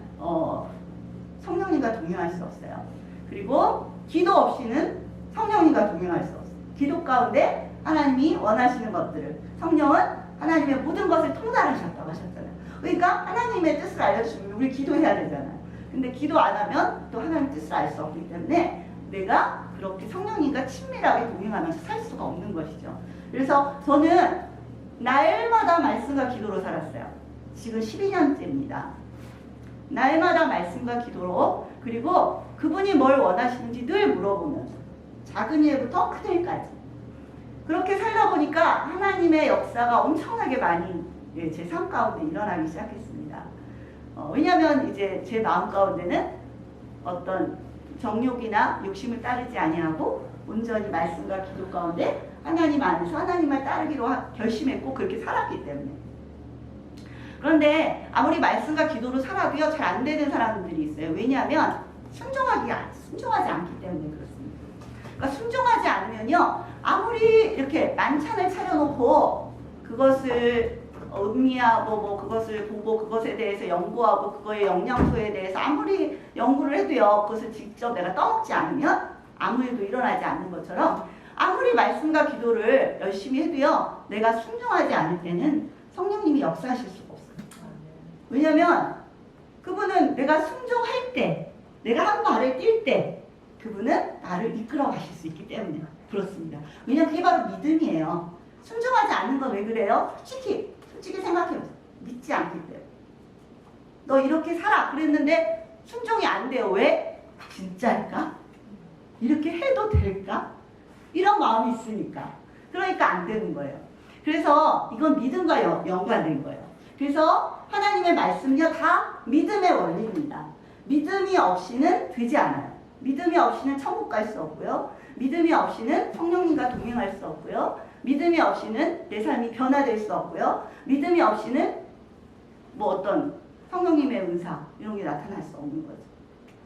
성령님과 동행할 수 없어요. 그리고 기도 없이는 성령님과 동행할 수 없어요. 기도 가운데 하나님이 원하시는 것들을, 성령은 하나님의 모든 것을 통달하셨다고 하셨잖아요. 그러니까 하나님의 뜻을 알려주시면 우리 기도해야 되잖아요. 근데 기도 안 하면 또 하나님의 뜻을 알 수 없기 때문에 내가 그렇게 성령님과 친밀하게 동행하면서 살 수가 없는 것이죠. 그래서 저는 날마다 말씀과 기도로 살았어요. 지금 12년째입니다. 날마다 말씀과 기도로 그리고 그분이 뭘 원하시는지 늘 물어보면서 작은 일부터 큰 일까지 그렇게 살다 보니까 하나님의 역사가 엄청나게 많이 제 삶 가운데 일어나기 시작했습니다. 왜냐하면 이제 제 마음 가운데는 어떤 정욕이나 욕심을 따르지 아니하고 온전히 말씀과 기도 가운데 하나님 안에서 하나님을 따르기로 결심했고 그렇게 살았기 때문에. 그런데 아무리 말씀과 기도로 살아도요 잘 안 되는 사람들이 있어요. 왜냐하면 순종하지 않기 때문에 그렇습니다. 그러니까 순종하지 않으면요 아무리 이렇게 만찬을 차려놓고 그것을 음미하고 그것을 보고 그것에 대해서 연구하고 그거의 영양소에 대해서 아무리 연구를 해도요 그것을 직접 내가 떠먹지 않으면 아무 일도 일어나지 않는 것처럼 아무리 말씀과 기도를 열심히 해도요 내가 순종하지 않을 때는 성령님이 역사하실 수가 없어요. 왜냐하면 그분은 내가 순종할 때 내가 한 발을 뛸 때 그분은 나를 이끌어 가실 수 있기 때문에 그렇습니다. 왜냐하면 그게 바로 믿음이에요. 순종하지 않는 건 왜 그래요? 솔직히 생각해보세요. 믿지 않기 때문에. 너 이렇게 살아 그랬는데 순종이 안 돼요. 왜? 진짜일까? 이렇게 해도 될까? 이런 마음이 있으니까. 그러니까 안 되는 거예요. 그래서 이건 믿음과 연관된 거예요. 그래서 하나님의 말씀은요 다 믿음의 원리입니다. 믿음이 없이는 되지 않아요. 믿음이 없이는 천국 갈 수 없고요. 믿음이 없이는 성령님과 동행할 수 없고요. 믿음이 없이는 내 삶이 변화될 수 없고요. 믿음이 없이는 뭐 어떤 성령님의 은사 이런 게 나타날 수 없는 거죠.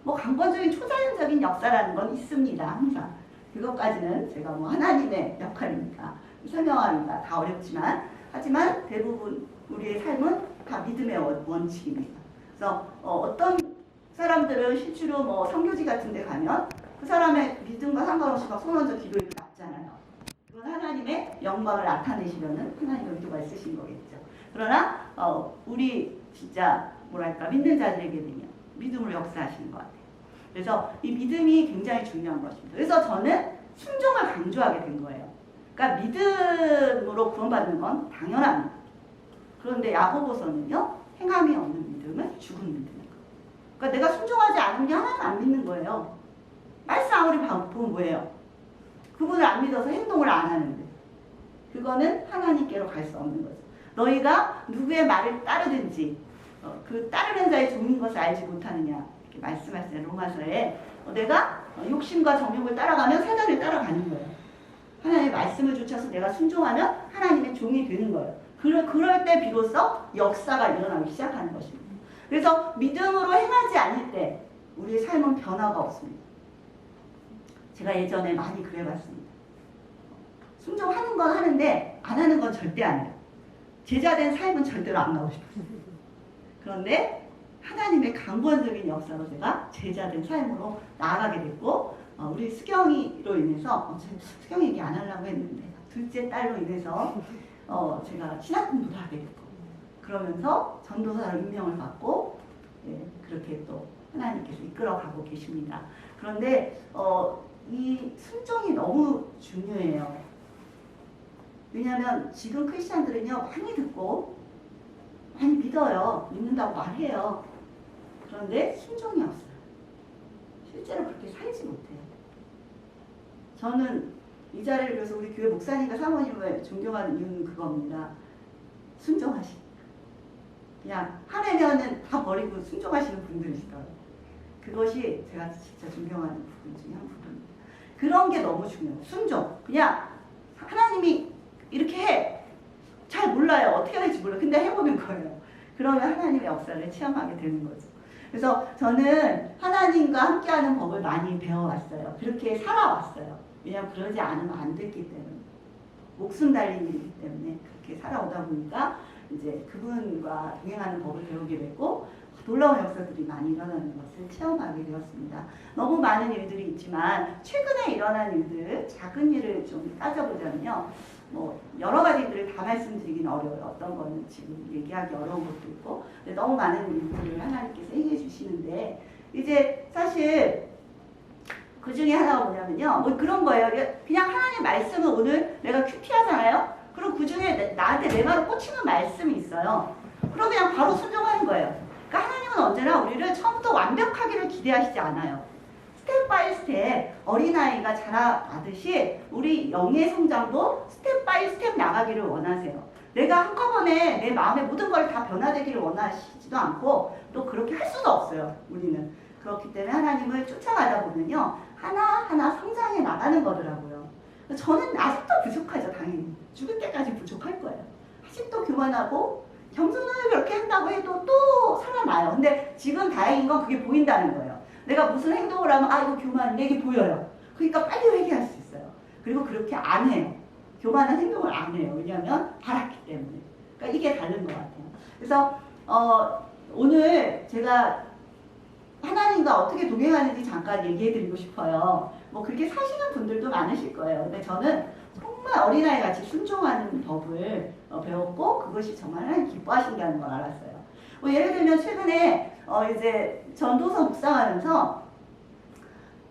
뭐 강권적인 초자연적인 역사라는 건 있습니다. 항상. 그것까지는 제가 뭐 하나님의 역할이니까 설명하기가 다 어렵지만 하지만 대부분 우리의 삶은 다 믿음의 원칙입니다. 그래서 어떤 사람들은 실제로 뭐 선교지 같은 데 가면 그 사람의 믿음과 상관없이 막 손 얹어 기도해도 낫잖아요. 그건 하나님의 영광을 나타내시려는 하나님의 의도가 있으신 거겠죠. 그러나 우리 진짜 뭐랄까 믿는 자들에게는요 믿음으로 역사하시는 것 같아요. 그래서 이 믿음이 굉장히 중요한 것입니다. 그래서 저는 순종을 강조하게 된 거예요. 그러니까 믿음으로 구원받는 건 당연합니다. 그런데 야고보서는요 행함이 없는 믿음은 죽은 믿음이에요. 그러니까 내가 순종하지 않으면 하나님 안 믿는 거예요. 말씀 아무리 보면 뭐예요? 그분을 안 믿어서 행동을 안 하는데 그거는 하나님께로 갈 수 없는 거죠. 너희가 누구의 말을 따르든지 그 따르는 자의 종인 것을 알지 못하느냐 이렇게 말씀하시는 로마서에 내가 욕심과 정욕을 따라가면 사단을 따라가는 거예요. 하나님의 말씀을 쫓아서 내가 순종하면 하나님의 종이 되는 거예요. 그럴 때 비로소 역사가 일어나기 시작하는 것입니다. 그래서 믿음으로 행하지 않을 때 우리의 삶은 변화가 없습니다. 제가 예전에 많이 그래봤습니다. 순종하는 건 하는데 안 하는 건 절대 안 해요. 제자된 삶은 절대로 안 가고 싶어요. 그런데 하나님의 강권적인 역사로 제가 제자된 삶으로 나아가게 됐고 우리 수경이로 인해서 수경이 얘기 안 하려고 했는데 둘째 딸로 인해서 제가 신학 공부도 하게 됐고 그러면서 전도사로 임명을 받고 그렇게 또 하나님께서 이끌어가고 계십니다. 그런데 이 순종이 너무 중요해요. 왜냐하면 지금 크리스찬들은요 많이 듣고 많이 믿어요. 믿는다고 말해요. 그런데 순종이 없어요. 실제로 그렇게 살지 못해요. 저는 이 자리를 그래서 우리 교회 목사님과 사모님을 존경하는 이유는 그겁니다. 순종하시니까. 그냥 하려면은 다 버리고 순종하시는 분들이시더라고요. 그것이 제가 진짜 존경하는 부분 중에 한 부분입니다. 그런 게 너무 중요해요. 순종. 그냥 하나님이 이렇게 해. 잘 몰라요. 어떻게 할지 몰라요. 근데 해보는 거예요. 그러면 하나님의 역사를 체험하게 되는 거죠. 그래서 저는 하나님과 함께하는 법을 많이 배워왔어요. 그렇게 살아왔어요. 왜냐하면 그러지 않으면 안 됐기 때문에. 목숨 달린 일이기 때문에 그렇게 살아오다 보니까 이제 그분과 동행하는 법을 배우게 됐고 놀라운 역사들이 많이 일어나는 것을 체험하게 되었습니다. 너무 많은 일들이 있지만 최근에 일어난 일들, 작은 일을 좀 따져보자면요. 뭐 여러 가지 일들을 다 말씀드리긴 어려워요. 어떤 거는 지금 얘기하기 어려운 것도 있고 근데 너무 많은 일들을 하나님께서 행해 주시는데 이제 사실 그 중에 하나가 뭐냐면요. 뭐 그런 거예요. 그냥 하나님 말씀은 오늘 내가 큐티하잖아요. 그럼 그 중에 나한테 내 말을 꽂히는 말씀이 있어요. 그럼 그냥 바로 순종하는 거예요. 그러니까 하나님은 하나님은 언제나 우리를 처음부터 완벽하기를 기대하시지 않아요. 스텝 바이 스텝 어린아이가 자라가듯이 우리 영의 성장도 스텝 바이 스텝 나가기를 원하세요. 내가 한꺼번에 내 마음의 모든 걸 다 변화되기를 원하시지도 않고 또 그렇게 할 수도 없어요. 우리는. 그렇기 때문에 하나님을 쫓아가다 보면요. 하나하나 성장해 나가는 거더라고요. 저는 아직도 부족하죠. 당연히. 죽을 때까지 부족할 거예요. 아직도 교만하고 겸손을 그렇게 한다고 해도 또 살아나요. 근데 지금 다행인 건 그게 보인다는 거예요. 내가 무슨 행동을 하면 아 이거 교만인데 이게 보여요. 그러니까 빨리 회개할 수 있어요. 그리고 그렇게 안 해요. 교만한 행동을 안 해요. 왜냐하면 알았기 때문에. 그러니까 이게 다른 것 같아요. 그래서 오늘 제가 하나님과 어떻게 동행하는지 잠깐 얘기해드리고 싶어요. 뭐 그렇게 사시는 분들도 많으실 거예요. 근데 저는 정말 어린아이 같이 순종하는 법을 배웠고 그것이 정말 하나님 기뻐하신다는 걸 알았어요. 뭐 예를 들면 최근에 이제 전도서 묵상하면서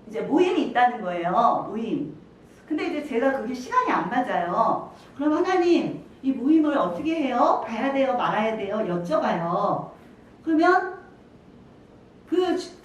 이제 모임이 있다는 거예요. 모임. 근데 이제 제가 그게 시간이 안 맞아요. 그럼 하나님 이 모임을 어떻게 해요? 가야 돼요? 말아야 돼요? 여쭤봐요. 그러면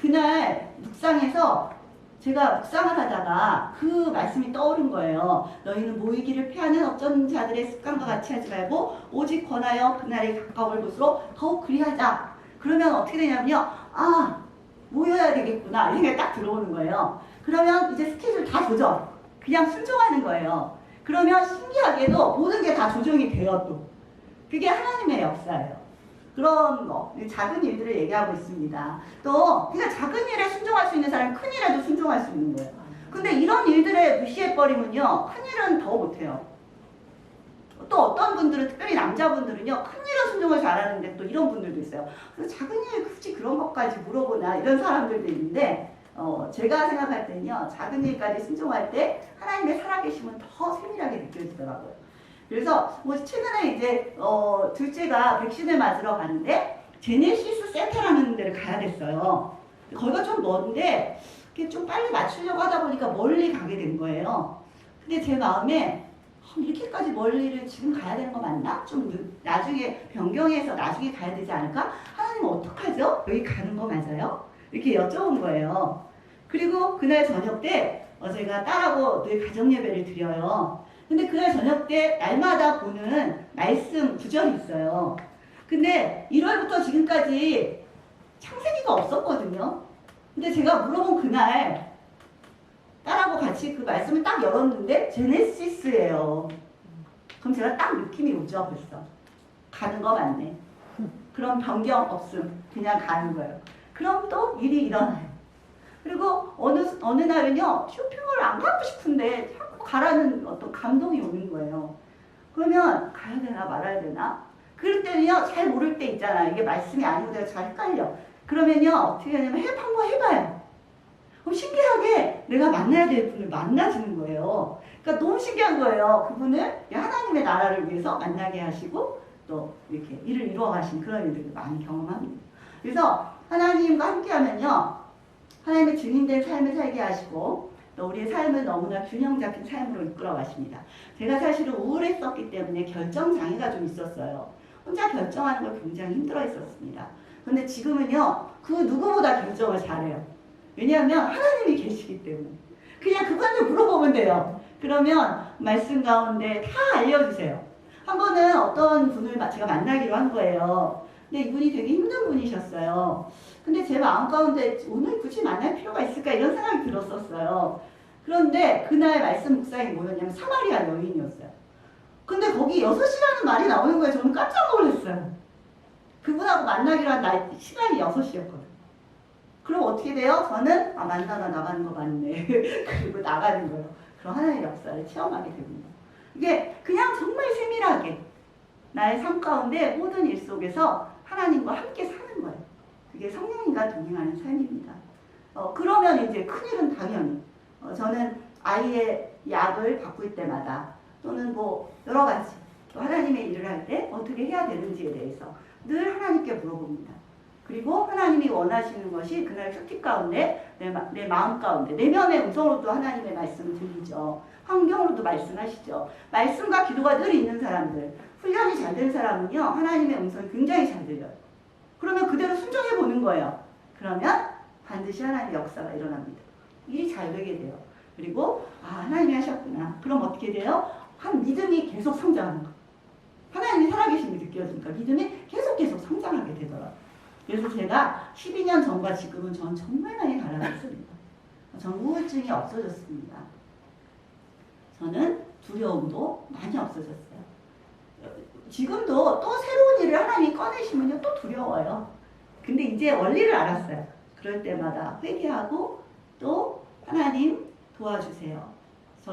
그날 묵상에서 제가 묵상을 하다가 그 말씀이 떠오른 거예요. 너희는 모이기를 피하는 어떤 자들의 습관과 같이 하지 말고 오직 권하여 그날이 가까울 것으로 더욱 그리하자. 그러면 어떻게 되냐면요. 아 모여야 되겠구나 이 생각이 딱 들어오는 거예요. 그러면 이제 스케줄 다 조정. 그냥 순종하는 거예요. 그러면 신기하게도 모든 게 다 조정이 돼요 또. 그게 하나님의 역사예요. 그런 작은 일들을 얘기하고 있습니다. 또 그러니까 작은 일에 순종할 수 있는 사람은 큰 일에도 순종할 수 있는 거예요. 근데 이런 일들에 무시해버리면요. 큰 일은 더 못해요. 또 어떤 분들은 특별히 남자분들은요. 큰 일은 순종을 잘하는데 또 이런 분들도 있어요. 그래서 작은 일 굳이 그런 것까지 물어보나 이런 사람들도 있는데 제가 생각할 때는요. 작은 일까지 순종할 때 하나님의 살아계심은 더 세밀하게 느껴지더라고요. 그래서 뭐 최근에 이제 둘째가 백신을 맞으러 가는데 제네시스 센터라는 데를 가야 됐어요. 거기가 좀 먼데 좀 빨리 맞추려고 하다 보니까 멀리 가게 된 거예요. 근데 제 마음에 이렇게까지 멀리를 지금 가야 되는 거 맞나? 좀 나중에 변경해서 나중에 가야 되지 않을까? 하나님 어떡하죠? 여기 가는 거 맞아요? 이렇게 여쭤본 거예요. 그리고 그날 저녁 때 제가 딸하고 늘 가정 예배를 드려요. 근데 그날 저녁 때 날마다 보는 말씀 구절이 있어요. 근데 1월부터 지금까지 창세기가 없었거든요. 근데 제가 물어본 그날 딸하고 같이 그 말씀을 딱 열었는데 제네시스예요. 그럼 제가 딱 느낌이 오죠 벌써. 가는 거 맞네. 그럼 변경 없음. 그냥 가는 거예요. 그럼 또 일이 일어나요. 그리고 어느 날은요 쇼핑을 안 가고 싶은데 자꾸 가라는 어떤 감동이 오는 거예요. 그러면 가야 되나 말아야 되나? 그럴 때는요 잘 모를 때 있잖아. 이게 말씀이 아니고 내가 잘 헷갈려. 그러면요 어떻게 하냐면 한번 해봐요. 그럼 신기하게 내가 만나야 될 분을 만나주는 거예요. 그러니까 너무 신기한 거예요. 그분을 하나님의 나라를 위해서 만나게 하시고 또 이렇게 일을 이루어 가신 그런 일들을 많이 경험합니다. 그래서 하나님과 함께 하면요 하나님의 증인된 삶을 살게 하시고 또 우리의 삶을 너무나 균형 잡힌 삶으로 이끌어 가십니다. 제가 사실은 우울했었기 때문에 결정 장애가 좀 있었어요. 혼자 결정하는 걸 굉장히 힘들어 했었습니다. 그런데 지금은요 그 누구보다 결정을 잘해요. 왜냐하면 하나님이 계시기 때문에. 그냥 그분한테 물어보면 돼요. 그러면 말씀 가운데 다 알려주세요. 한 번은 어떤 분을 제가 만나기로 한 거예요. 근데 이분이 되게 힘든 분이셨어요. 근데 제 마음 가운데 오늘 굳이 만날 필요가 있을까 이런 생각이 들었었어요. 그런데 그날 말씀 묵상이 뭐였냐면 사마리아 여인이었어요. 근데 거기 6시라는 말이 나오는 거예요. 저는 깜짝 놀랐어요. 그분하고 만나기로 한 시간이 6시였거든요. 그럼 어떻게 돼요? 저는 만나다 나가는 거 맞네. 그리고 나가는 거예요. 그럼 하나님의 역사를 체험하게 됩니다. 이게 그냥 정말 세밀하게 나의 삶 가운데 모든 일 속에서 하나님과 함께 사는 거예요. 그게 성령님과 동행하는 삶입니다. 그러면 이제 큰일은 당연히 저는 아이의 약을 바꿀 때마다 또는 뭐 여러 가지 또 하나님의 일을 할 때 어떻게 해야 되는지에 대해서 늘 하나님께 물어봅니다. 그리고 하나님이 원하시는 것이 그날 큐티 가운데 내 마음 가운데 내면의 음성으로도 하나님의 말씀을 들리죠. 환경으로도 말씀하시죠. 말씀과 기도가 늘 있는 사람들 훈련이 잘 된 사람은요 하나님의 음성이 굉장히 잘 들려요. 그러면 그대로 순종해 보는 거예요. 그러면 반드시 하나님의 역사가 일어납니다. 일이 잘 되게 돼요. 그리고 하나님이 하셨구나. 그럼 어떻게 돼요? 한 믿음이 계속 성장하는 거. 하나님이 살아계심이 느껴지니까 믿음이 계속 성장하게 되더라고요. 그래서 제가 12년 전과 지금은 전 정말 많이 달라졌습니다. 저는 우울증이 없어졌습니다. 저는 두려움도 많이 없어졌어요. 지금도 또 새로운 일을 하나님이 꺼내시면요 또 두려워요. 근데 이제 원리를 알았어요. 그럴 때마다 회개하고 또 하나님 도와주세요.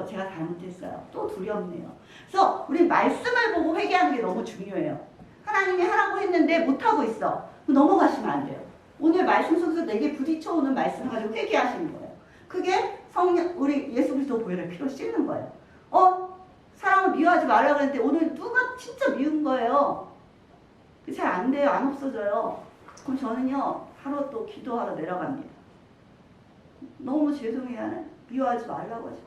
제가 잘못했어요. 또 두렵네요. 그래서 우리 말씀을 보고 회개하는 게 너무 중요해요. 하나님이 하라고 했는데 못하고 있어. 넘어가시면 안 돼요. 오늘 말씀 속에서 내게 부딪혀오는 말씀 가지고 회개하시는 거예요. 그게 우리 예수 그리스도 보혈의 피로 씻는 거예요. 사람을 미워하지 말라고 했는데 오늘 누가 진짜 미운 거예요. 잘 안 돼요. 안 없어져요. 그럼 저는요 바로 또 기도하러 내려갑니다. 너무 죄송해요. 미워하지 말라고 하죠.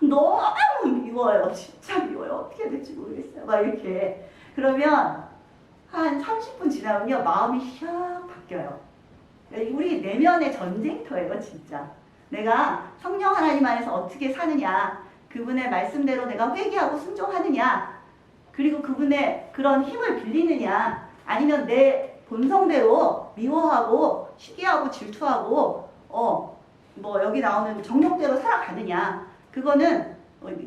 너무 미워요. 진짜 미워요. 어떻게 해야 될지 모르겠어요. 막 이렇게. 그러면 한 30분 지나면요 마음이 샥 바뀌어요. 우리 내면의 전쟁터예요. 진짜. 내가 성령 하나님 안에서 어떻게 사느냐, 그분의 말씀대로 내가 회개하고 순종하느냐, 그리고 그분의 그런 힘을 빌리느냐, 아니면 내 본성대로 미워하고 시기하고 질투하고 여기 나오는 정욕대로 살아가느냐, 그거는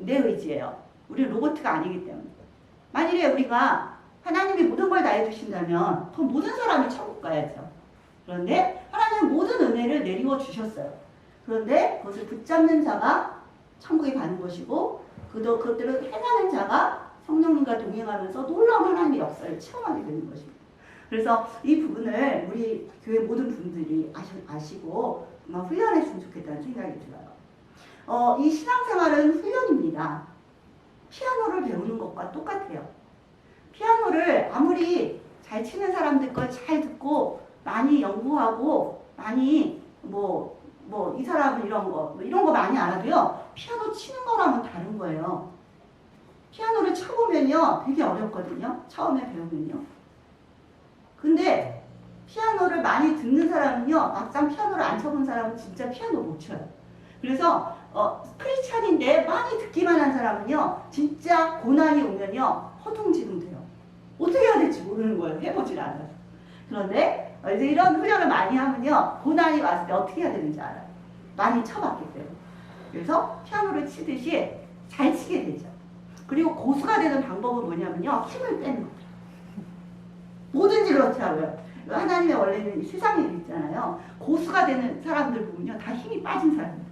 내 의지예요. 우리 로봇가 아니기 때문에. 만일에 우리가 하나님이 모든 걸 다 해주신다면 그 모든 사람이 천국 가야죠. 그런데 하나님은 모든 은혜를 내리워 주셨어요. 그런데 그것을 붙잡는 자가 천국에 가는 것이고, 그것들을 행하는 자가 성령님과 동행하면서 놀라운 하나님의 역사를 체험하게 되는 것입니다. 그래서 이 부분을 우리 교회 모든 분들이 아시고 훈련했으면 좋겠다는 생각이 들어요. 이 신앙생활은 훈련입니다. 피아노를 배우는 것과 똑같아요. 피아노를 아무리 잘 치는 사람들 걸 잘 듣고 많이 연구하고 많이 이 사람은 이런 거 많이 알아도요, 피아노 치는 거랑은 다른 거예요. 피아노를 쳐보면요 되게 어렵거든요. 처음에 배우면요. 근데 피아노를 많이 듣는 사람은요, 막상 피아노를 안 쳐본 사람은 진짜 피아노 못 쳐요. 그래서 크리스찬인데 많이 듣기만 한 사람은요, 진짜 고난이 오면요 허둥지둥 돼요. 어떻게 해야 될지 모르는 거예요. 해보질 않아서. 그런데 이제 이런 훈련을 많이 하면요, 고난이 왔을 때 어떻게 해야 되는지 알아요. 많이 쳐봤기 때문에. 그래서 피아노를 치듯이 잘 치게 되죠. 그리고 고수가 되는 방법은 뭐냐면요, 힘을 빼는 거예요. 뭐든지 그렇더라고요. 하나님의 원래는 세상에 있잖아요. 고수가 되는 사람들 보면요, 다 힘이 빠진 사람이에요.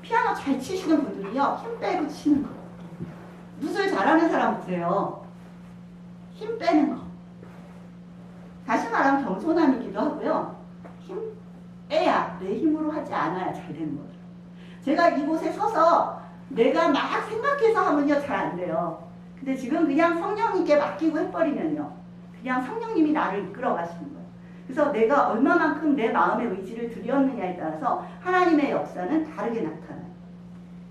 피아노 잘 치시는 분들이요, 힘 빼고 치는 거예요. 룻을 잘하는 사람 보세요. 힘 빼는 거. 다시 말하면 겸손함이기도 하고요. 힘 빼야, 내 힘으로 하지 않아야 잘 되는 거죠. 제가 이곳에 서서 내가 막 생각해서 하면요, 잘 안 돼요. 근데 지금 그냥 성령님께 맡기고 해버리면요, 그냥 성령님이 나를 이끌어 가시는 거예요. 그래서 내가 얼마만큼 내 마음의 의지를 들였느냐에 따라서 하나님의 역사는 다르게 나타나요.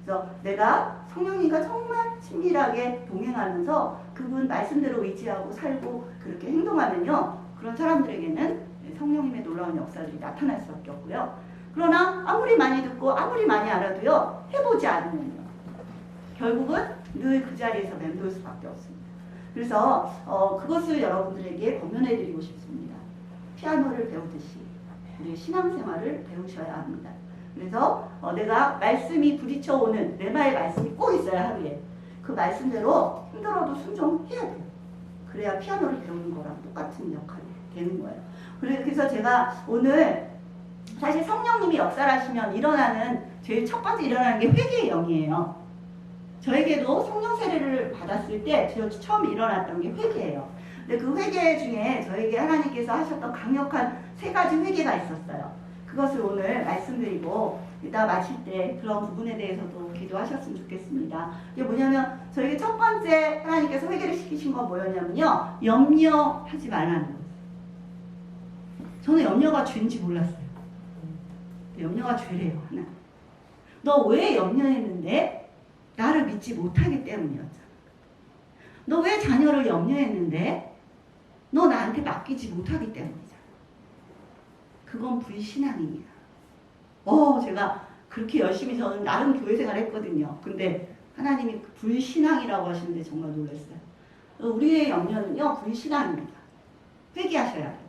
그래서 내가 성령님과 정말 친밀하게 동행하면서 그분 말씀대로 의지하고 살고 그렇게 행동하면요, 그런 사람들에게는 성령님의 놀라운 역사들이 나타날 수밖에 없고요. 그러나 아무리 많이 듣고 아무리 많이 알아도요, 해보지 않으면요, 결국은 늘 그 자리에서 맴돌 수밖에 없습니다. 그래서 그것을 여러분들에게 권면해드리고 싶습니다. 피아노를 배우듯이 우리 신앙생활을 배우셔야 합니다. 그래서 내가 말씀이 부딪혀오는 레마의 말씀이 꼭 있어야 하루에. 그 말씀대로 힘들어도 순종해야 돼요. 그래야 피아노를 배우는 거랑 똑같은 역할이 되는 거예요. 그래서 제가 오늘 사실 성령님이 역사를 하시면 일어나는 제일 첫 번째 일어나는 게 회개의 영이에요. 저에게도 성령 세례를 받았을 때 처음 일어났던 게 회개예요. 근데 그 회개 중에 저에게 하나님께서 하셨던 강력한 3가지 회개가 있었어요. 그것을 오늘 말씀드리고 이따 마칠 때 그런 부분에 대해서도 기도하셨으면 좋겠습니다. 이게 뭐냐면 저에게 첫 번째 하나님께서 회개를 시키신 건 뭐였냐면요, 염려하지 말라는 거예요. 저는 염려가 죄인지 몰랐어요. 염려가 죄래요. 하나. 너 왜 염려했는데? 나를 믿지 못하기 때문이었잖아. 너 왜 자녀를 염려했는데? 너 나한테 맡기지 못하기 때문이잖아. 그건 불신앙입니다. 제가 그렇게 열심히 저는 나름 교회 생활 했거든요. 근데 하나님이 불신앙이라고 하시는데 정말 놀랐어요. 우리의 염려는요, 불신앙입니다. 회개하셔야 돼요.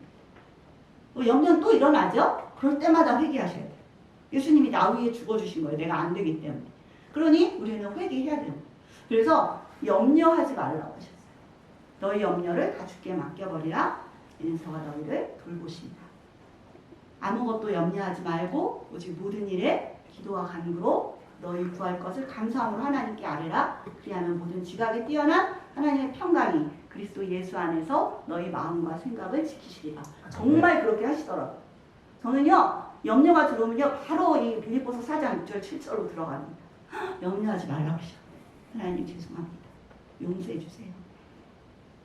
염려는 또 일어나죠? 그럴 때마다 회개하셔야 돼요. 예수님이 나 위에 죽어주신 거예요. 내가 안 되기 때문에. 그러니 우리는 회개해야 돼요. 그래서 염려하지 말라고 하셨어요. 너희 염려를 다 주께 맡겨버리라. 이는 저가 너희를 돌보신다. 아무것도 염려하지 말고 오직 모든 일에 기도와 간구로 너희 구할 것을 감사함으로 하나님께 아뢰라. 그리하면 모든 지각에 뛰어난 하나님의 평강이 그리스도 예수 안에서 너희 마음과 생각을 지키시리라. 정말 그렇게 하시더라고요. 저는요, 염려가 들어오면요, 바로 이 빌립보서 4장 6절 7절로 들어갑니다. 염려하지 말라고 하셔. 하나님 죄송합니다. 용서해 주세요.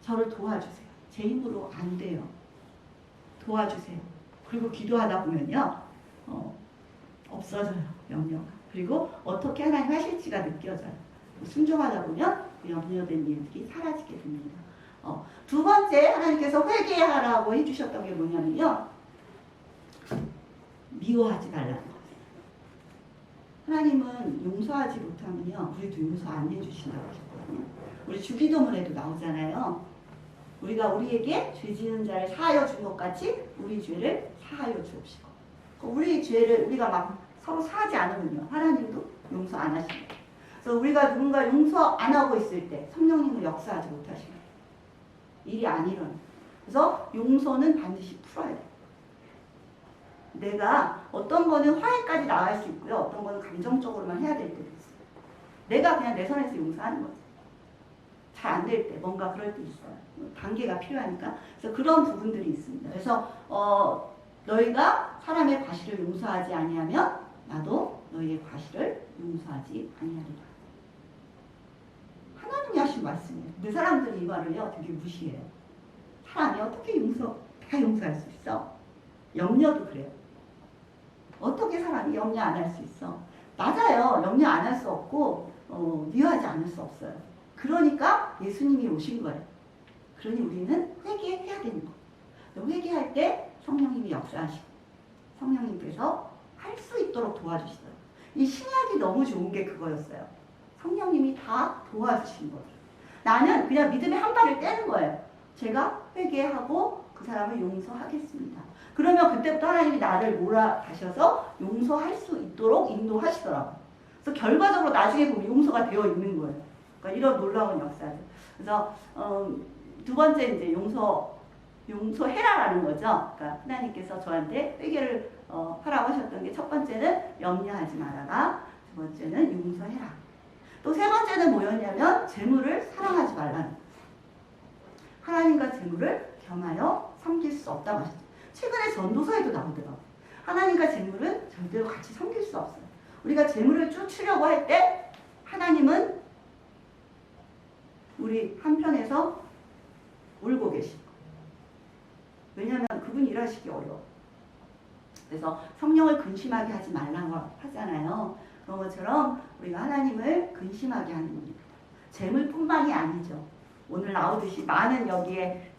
저를 도와주세요. 제 힘으로 안 돼요. 도와주세요. 그리고 기도하다 보면요, 없어져요, 염려가. 그리고 어떻게 하나님 하실지가 느껴져요. 순종하다 보면 그 염려된 일들이 사라지게 됩니다. 두 번째 하나님께서 회개하라고 해주셨던 게 뭐냐면요, 미워하지 말라는 거예요. 하나님은 용서하지 못하면요, 우리도 용서 안 해주신다고 하셨거든요. 우리 주기도문에도 나오잖아요. 우리가 우리에게 죄 지은 자를 사하여 준 것 같이 우리 죄를 사하여 주옵시고. 우리 죄를 우리가 막 서로 사하지 않으면요, 하나님도 용서 안 하십니다. 그래서 우리가 누군가 용서 안 하고 있을 때 성령님은 역사하지 못하십니다. 일이 안 일어나요. 그래서 용서는 반드시 풀어야 돼요. 내가 어떤 거는 화해까지 나갈 수 있고요, 어떤 거는 감정적으로만 해야 될 때도 있어요. 내가 그냥 내 선에서 용서하는 거죠. 잘 안 될 때, 뭔가 그럴 때 있어요. 단계가 필요하니까. 그래서 그런 부분들이 있습니다. 그래서 너희가 사람의 과실을 용서하지 아니하면 나도 너희의 과실을 용서하지 아니하리라. 하나님이 하신 말씀이에요. 근데 사람들이 이 말을요, 되게 무시해요. 사람이 어떻게 다 용서할 수 있어? 염려도 그래요. 어떻게 사람이 염려 안 할 수 있어? 맞아요. 염려 안 할 수 없고 미워하지 않을 수 없어요. 그러니까 예수님이 오신 거예요. 그러니 우리는 회개해야 되는 거예요. 회개할 때 성령님이 역사하시고 성령님께서 할 수 있도록 도와주시더라고요. 이 신약이 너무 좋은 게 그거였어요. 성령님이 다 도와주신 거예요. 나는 그냥 믿음의 한 발을 떼는 거예요. 제가 회개하고 그 사람을 용서하겠습니다. 그러면 그때부터 하나님이 나를 몰아가셔서 용서할 수 있도록 인도하시더라고요. 그래서 결과적으로 나중에 보면 용서가 되어 있는 거예요. 그러니까 이런 놀라운 역사죠. 그래서 두 번째 이제 용서해라라는 거죠. 그러니까 하나님께서 저한테 회개를 하라고 하셨던 게 첫 번째는 염려하지 말아라. 두 번째는 용서해라. 또 세 번째는 뭐였냐면 재물을 사랑하지 말라는 거예요. 하나님과 재물을 겸하여 섬길 수 없다고 하셨죠. 최근에 전도서에도 나오더라고요. 하나님과 재물은 절대로 같이 섬길 수 없어요. 우리가 재물을 쫓으려고 할 때 하나님은 우리 한편에서 울고 계시고, 왜냐하면 그분이 일하시기 어려워. 그래서 성령을 근심하게 하지 말라고 하잖아요. 그런 것처럼 우리가 하나님을 근심하게 하는 겁니다. 재물뿐만이 아니죠. 오늘 나오듯이 많은 여기에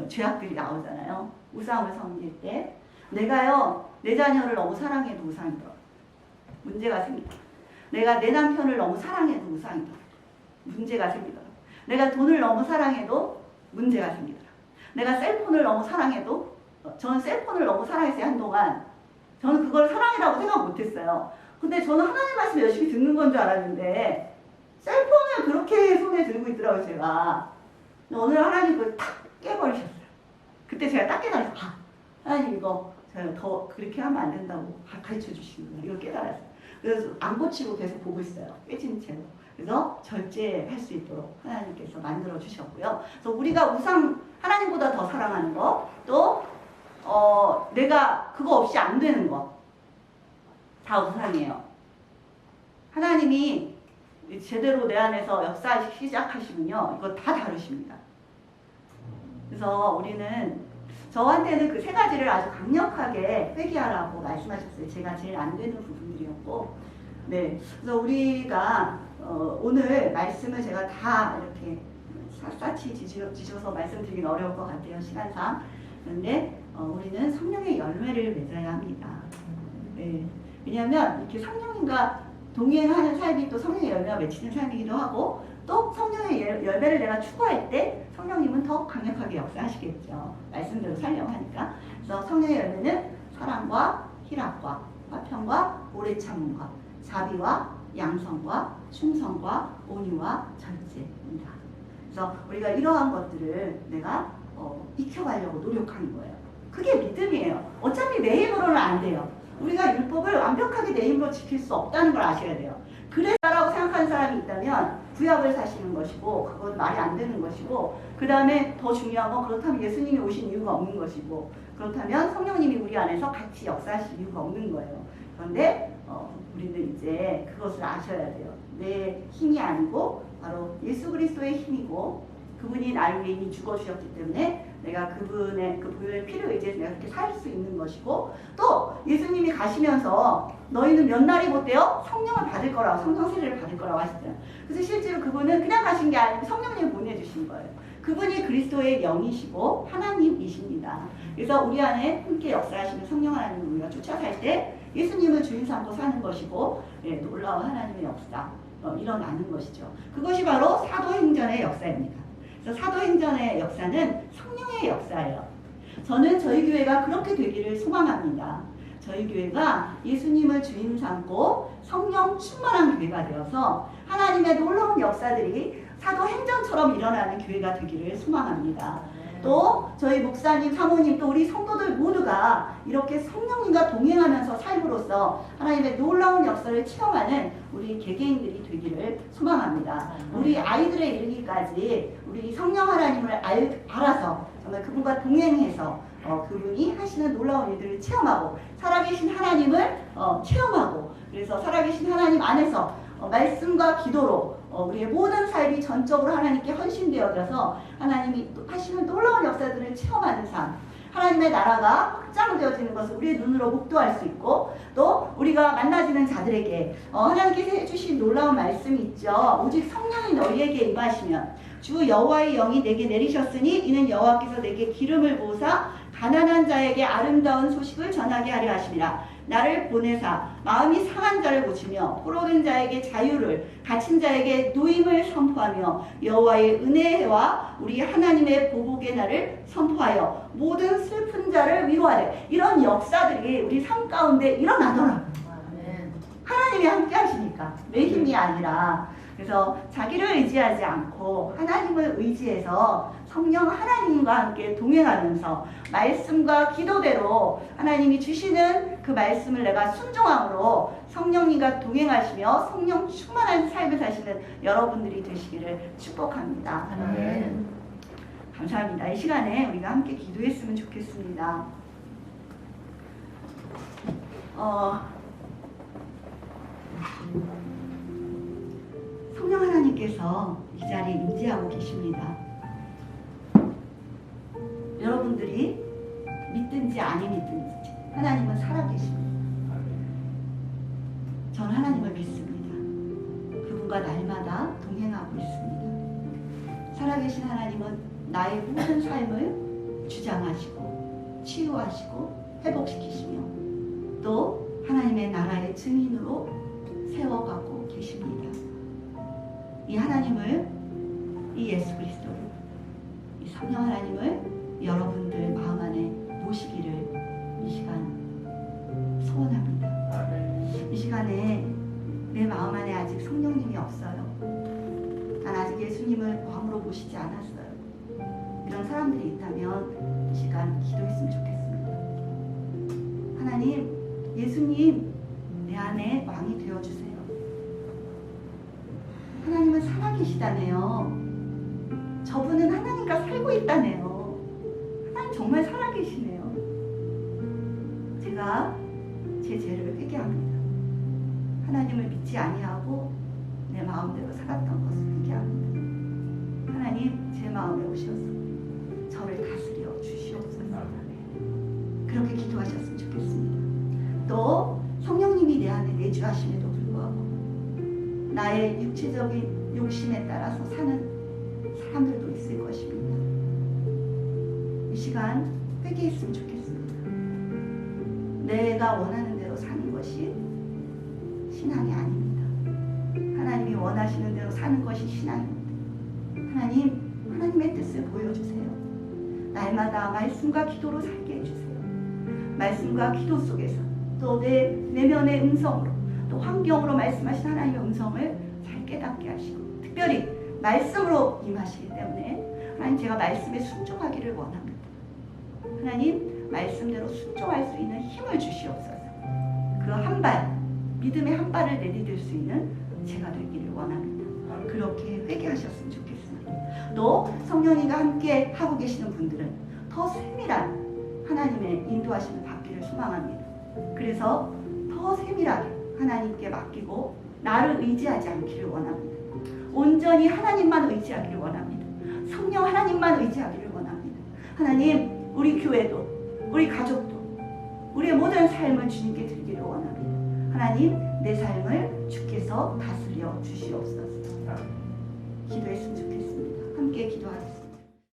죄악들이 나오잖아요. 우상을 섬길 때 내가요, 내 자녀를 너무 사랑해도 우상이더라. 문제가 생기더라. 내가 내 남편을 너무 사랑해도 우상이더라. 문제가 생기더라. 내가 돈을 너무 사랑해도 문제가 생기더라. 내가 셀폰을 너무 사랑해도, 저는 셀폰을 너무 사랑했어요. 한동안 저는 그걸 사랑이라고 생각 못했어요. 근데 저는 하나님 말씀 열심히 듣는 건 줄 알았는데 셀폰을 그렇게 손에 들고 있더라고요. 제가 오늘 하나님 그걸 탁 깨버리셨어요. 그때 제가 딱 깨달았어요. 하나님 이거 제가 더 그렇게 하면 안 된다고 가르쳐 주시는구나. 이걸 깨달았어요. 그래서 안 고치고 계속 보고 있어요. 깨진 채로. 그래서 절제할 수 있도록 하나님께서 만들어 주셨고요. 그래서 우리가 하나님보다 더 사랑하는 거, 또 내가 그거 없이 안 되는 거, 다 우상이에요. 하나님이 제대로 내 안에서 역사 시작하시면요, 이거 다 다루십니다. 그래서 우리는, 저한테는 그 세 가지를 아주 강력하게 회개하라고 말씀하셨어요. 제가 제일 안 되는 부분들이었고, 네. 그래서 우리가 오늘 말씀을 제가 다 이렇게 샅샅이 뒤져서 말씀드리긴 어려울 것 같아요, 시간상. 그런데 우리는 성령의 열매를 맺어야 합니다. 네. 왜냐하면 이렇게 성령님과 동행하는 삶이 또 성령의 열매가 맺히는 삶이기도 하고 또 성령의 열매를 내가 추구할 때 성령님은 더 강력하게 역사하시겠죠. 말씀대로 살려고 하니까. 그래서 성령의 열매는 사랑과 희락과 화평과 오래 참음과 자비와 양성과 충성과 온유와 절제입니다. 그래서 우리가 이러한 것들을 내가 익혀가려고 노력하는 거예요. 그게 믿음이에요. 어차피 내 힘으로는 안 돼요. 우리가 율법을 완벽하게 내 힘으로 지킬 수 없다는 걸 아셔야 돼요. 그래라고 생각하는 사람이 있다면 구약을 사시는 것이고 그건 말이 안 되는 것이고 그 다음에 더 중요한 건 그렇다면 예수님이 오신 이유가 없는 것이고 그렇다면 성령님이 우리 안에서 같이 역사하실 이유가 없는 거예요. 그런데 우리는 이제 그것을 아셔야 돼요. 내 힘이 아니고 바로 예수 그리스도의 힘이고 그분이 나를 위해 이미 죽어주셨기 때문에 내가 그분의 그 보혈의 피를 의지해서 내가 그렇게 살 수 있는 것이고 또 예수님이 가시면서 너희는 몇 날이 못 되어 성령을 받을 거라고 성령 세례를 받을 거라고 하시잖아요. 그래서 실제로 그분은 그냥 가신 게 아니고 성령님을 보내주신 거예요. 그분이 그리스도의 영이시고 하나님이십니다. 그래서 우리 안에 함께 역사하시는 성령 하나님을 우리가 쫓아갈 때 예수님을 주인 삼고 사는 것이고 놀라운 하나님의 역사 일어나는 것이죠. 그것이 바로 사도행전의 역사입니다. 그래서 사도행전의 역사는 성령의 역사예요. 저는 저희 교회가 그렇게 되기를 소망합니다. 저희 교회가 예수님을 주인 삼고 성령 충만한 교회가 되어서 하나님의 놀라운 역사들이 사도행전처럼 일어나는 교회가 되기를 소망합니다. 또 저희 목사님, 사모님, 또 우리 성도들 모두가 이렇게 성령님과 동행하면서 삶으로써 하나님의 놀라운 역사를 체험하는 우리 개개인들이 되기를 소망합니다. 우리 아이들에 이르기까지 우리 성령 하나님을 알아서 정말 그분과 동행해서 그분이 하시는 놀라운 일들을 체험하고 살아계신 하나님을 체험하고 그래서 살아계신 하나님 안에서 말씀과 기도로 우리의 모든 삶이 전적으로 하나님께 헌신되어져서 하나님이 하시는 놀라운 역사들을 체험하는 삶, 하나님의 나라가 확장되어지는 것을 우리의 눈으로 목도할 수 있고 또 우리가 만나지는 자들에게 하나님께서 해주신 놀라운 말씀이 있죠. 오직 성령이 너희에게 임하시면 주 여호와의 영이 내게 내리셨으니 이는 여호와께서 내게 기름을 부으사 가난한 자에게 아름다운 소식을 전하게 하려 하심이라. 나를 보내사 마음이 상한 자를 고치며 포로된 자에게 자유를 갇힌 자에게 노임을 선포하며 여호와의 은혜와 우리 하나님의 보복의 날을 선포하여 모든 슬픈 자를 위로하래. 이런 역사들이 우리 삶 가운데 일어나더라고요. 하나님이 함께 하시니까 내 힘이 아니라 그래서 자기를 의지하지 않고 하나님을 의지해서 성령 하나님과 함께 동행하면서 말씀과 기도대로 하나님이 주시는 그 말씀을 내가 순종함으로 성령님과 동행하시며 성령 충만한 삶을 사시는 여러분들이 되시기를 축복합니다. 아멘. 감사합니다. 이 시간에 우리가 함께 기도했으면 좋겠습니다. 성령 하나님께서 이 자리에 임재하고 계십니다. 여러분들이 믿든지 아니 믿든지 하나님은 살아계십니다. 저는 하나님을 믿습니다. 그분과 날마다 동행하고 있습니다. 살아계신 하나님은 나의 모든 삶을 주장하시고 치유하시고 회복시키시며 또 하나님의 나라의 증인으로 세워가고 계십니다. 이 하나님을, 이 예수 그리스도를, 이 성령 하나님을 여러분들 마음 안에 모시기를 이 시간 소원합니다. 이 시간에 내 마음 안에 아직 성령님이 없어요. 난 아직 예수님을 마음으로 모시지 않았어요. 이런 사람들이 있다면 이 시간 기도했으면 좋겠습니다. 하나님, 예수님 내 안에 왕이 되어주세요. 하나님은 살아계시다네요. 저분은 하나님과 살고 있다네요. 하나님 정말 살아계시네요. 제가 제 죄를 회개합니다. 하나님을 믿지 아니하고 내 마음대로 살았던 것을 회개합니다. 하나님 제 마음에 오셔서 저를 다스려 주시옵소서. 그렇게 기도하셨으면 좋겠습니다. 또 성령님이 내 안에 내주하심에도 불구하고 나의 육체적인 욕심에 따라서 사는 사람들도 있을 것입니다. 이 시간 회개했으면 좋겠습니다. 내가 원하는 대로 사는 것이 신앙이 아닙니다. 하나님이 원하시는 대로 사는 것이 신앙입니다. 하나님의 뜻을 보여주세요. 날마다 말씀과 기도로 살게 해주세요. 말씀과 기도 속에서 또 내 내면의 음성으로 또 환경으로 말씀하신 하나님의 음성을 잘 깨닫게 하시고 특별히 말씀으로 임하시기 때문에 하나님 제가 말씀에 순종하기를 원합니다. 하나님 말씀대로 순종할 수 있는 힘을 주시옵소서. 그 한 발, 믿음의 한 발을 내디딜 수 있는 제가 되기를 원합니다. 그렇게 회개하셨으면 좋겠습니다. 또 성령님과 함께 하고 계시는 분들은 더 세밀한 하나님의 인도하심을 받기를 소망합니다. 그래서 더 세밀하게 하나님께 맡기고 나를 의지하지 않기를 원합니다. 온전히 하나님만 의지하기를 원합니다. 성령 하나님만 의지하기를 원합니다. 하나님, 우리 교회도 우리 가족도 우리의 모든 삶을 주님께 드리기를 원합니다. 하나님, 내 삶을 주께서 다스려 주시옵소서. 기도했으면 좋겠습니다. 함께 기도하겠습니다.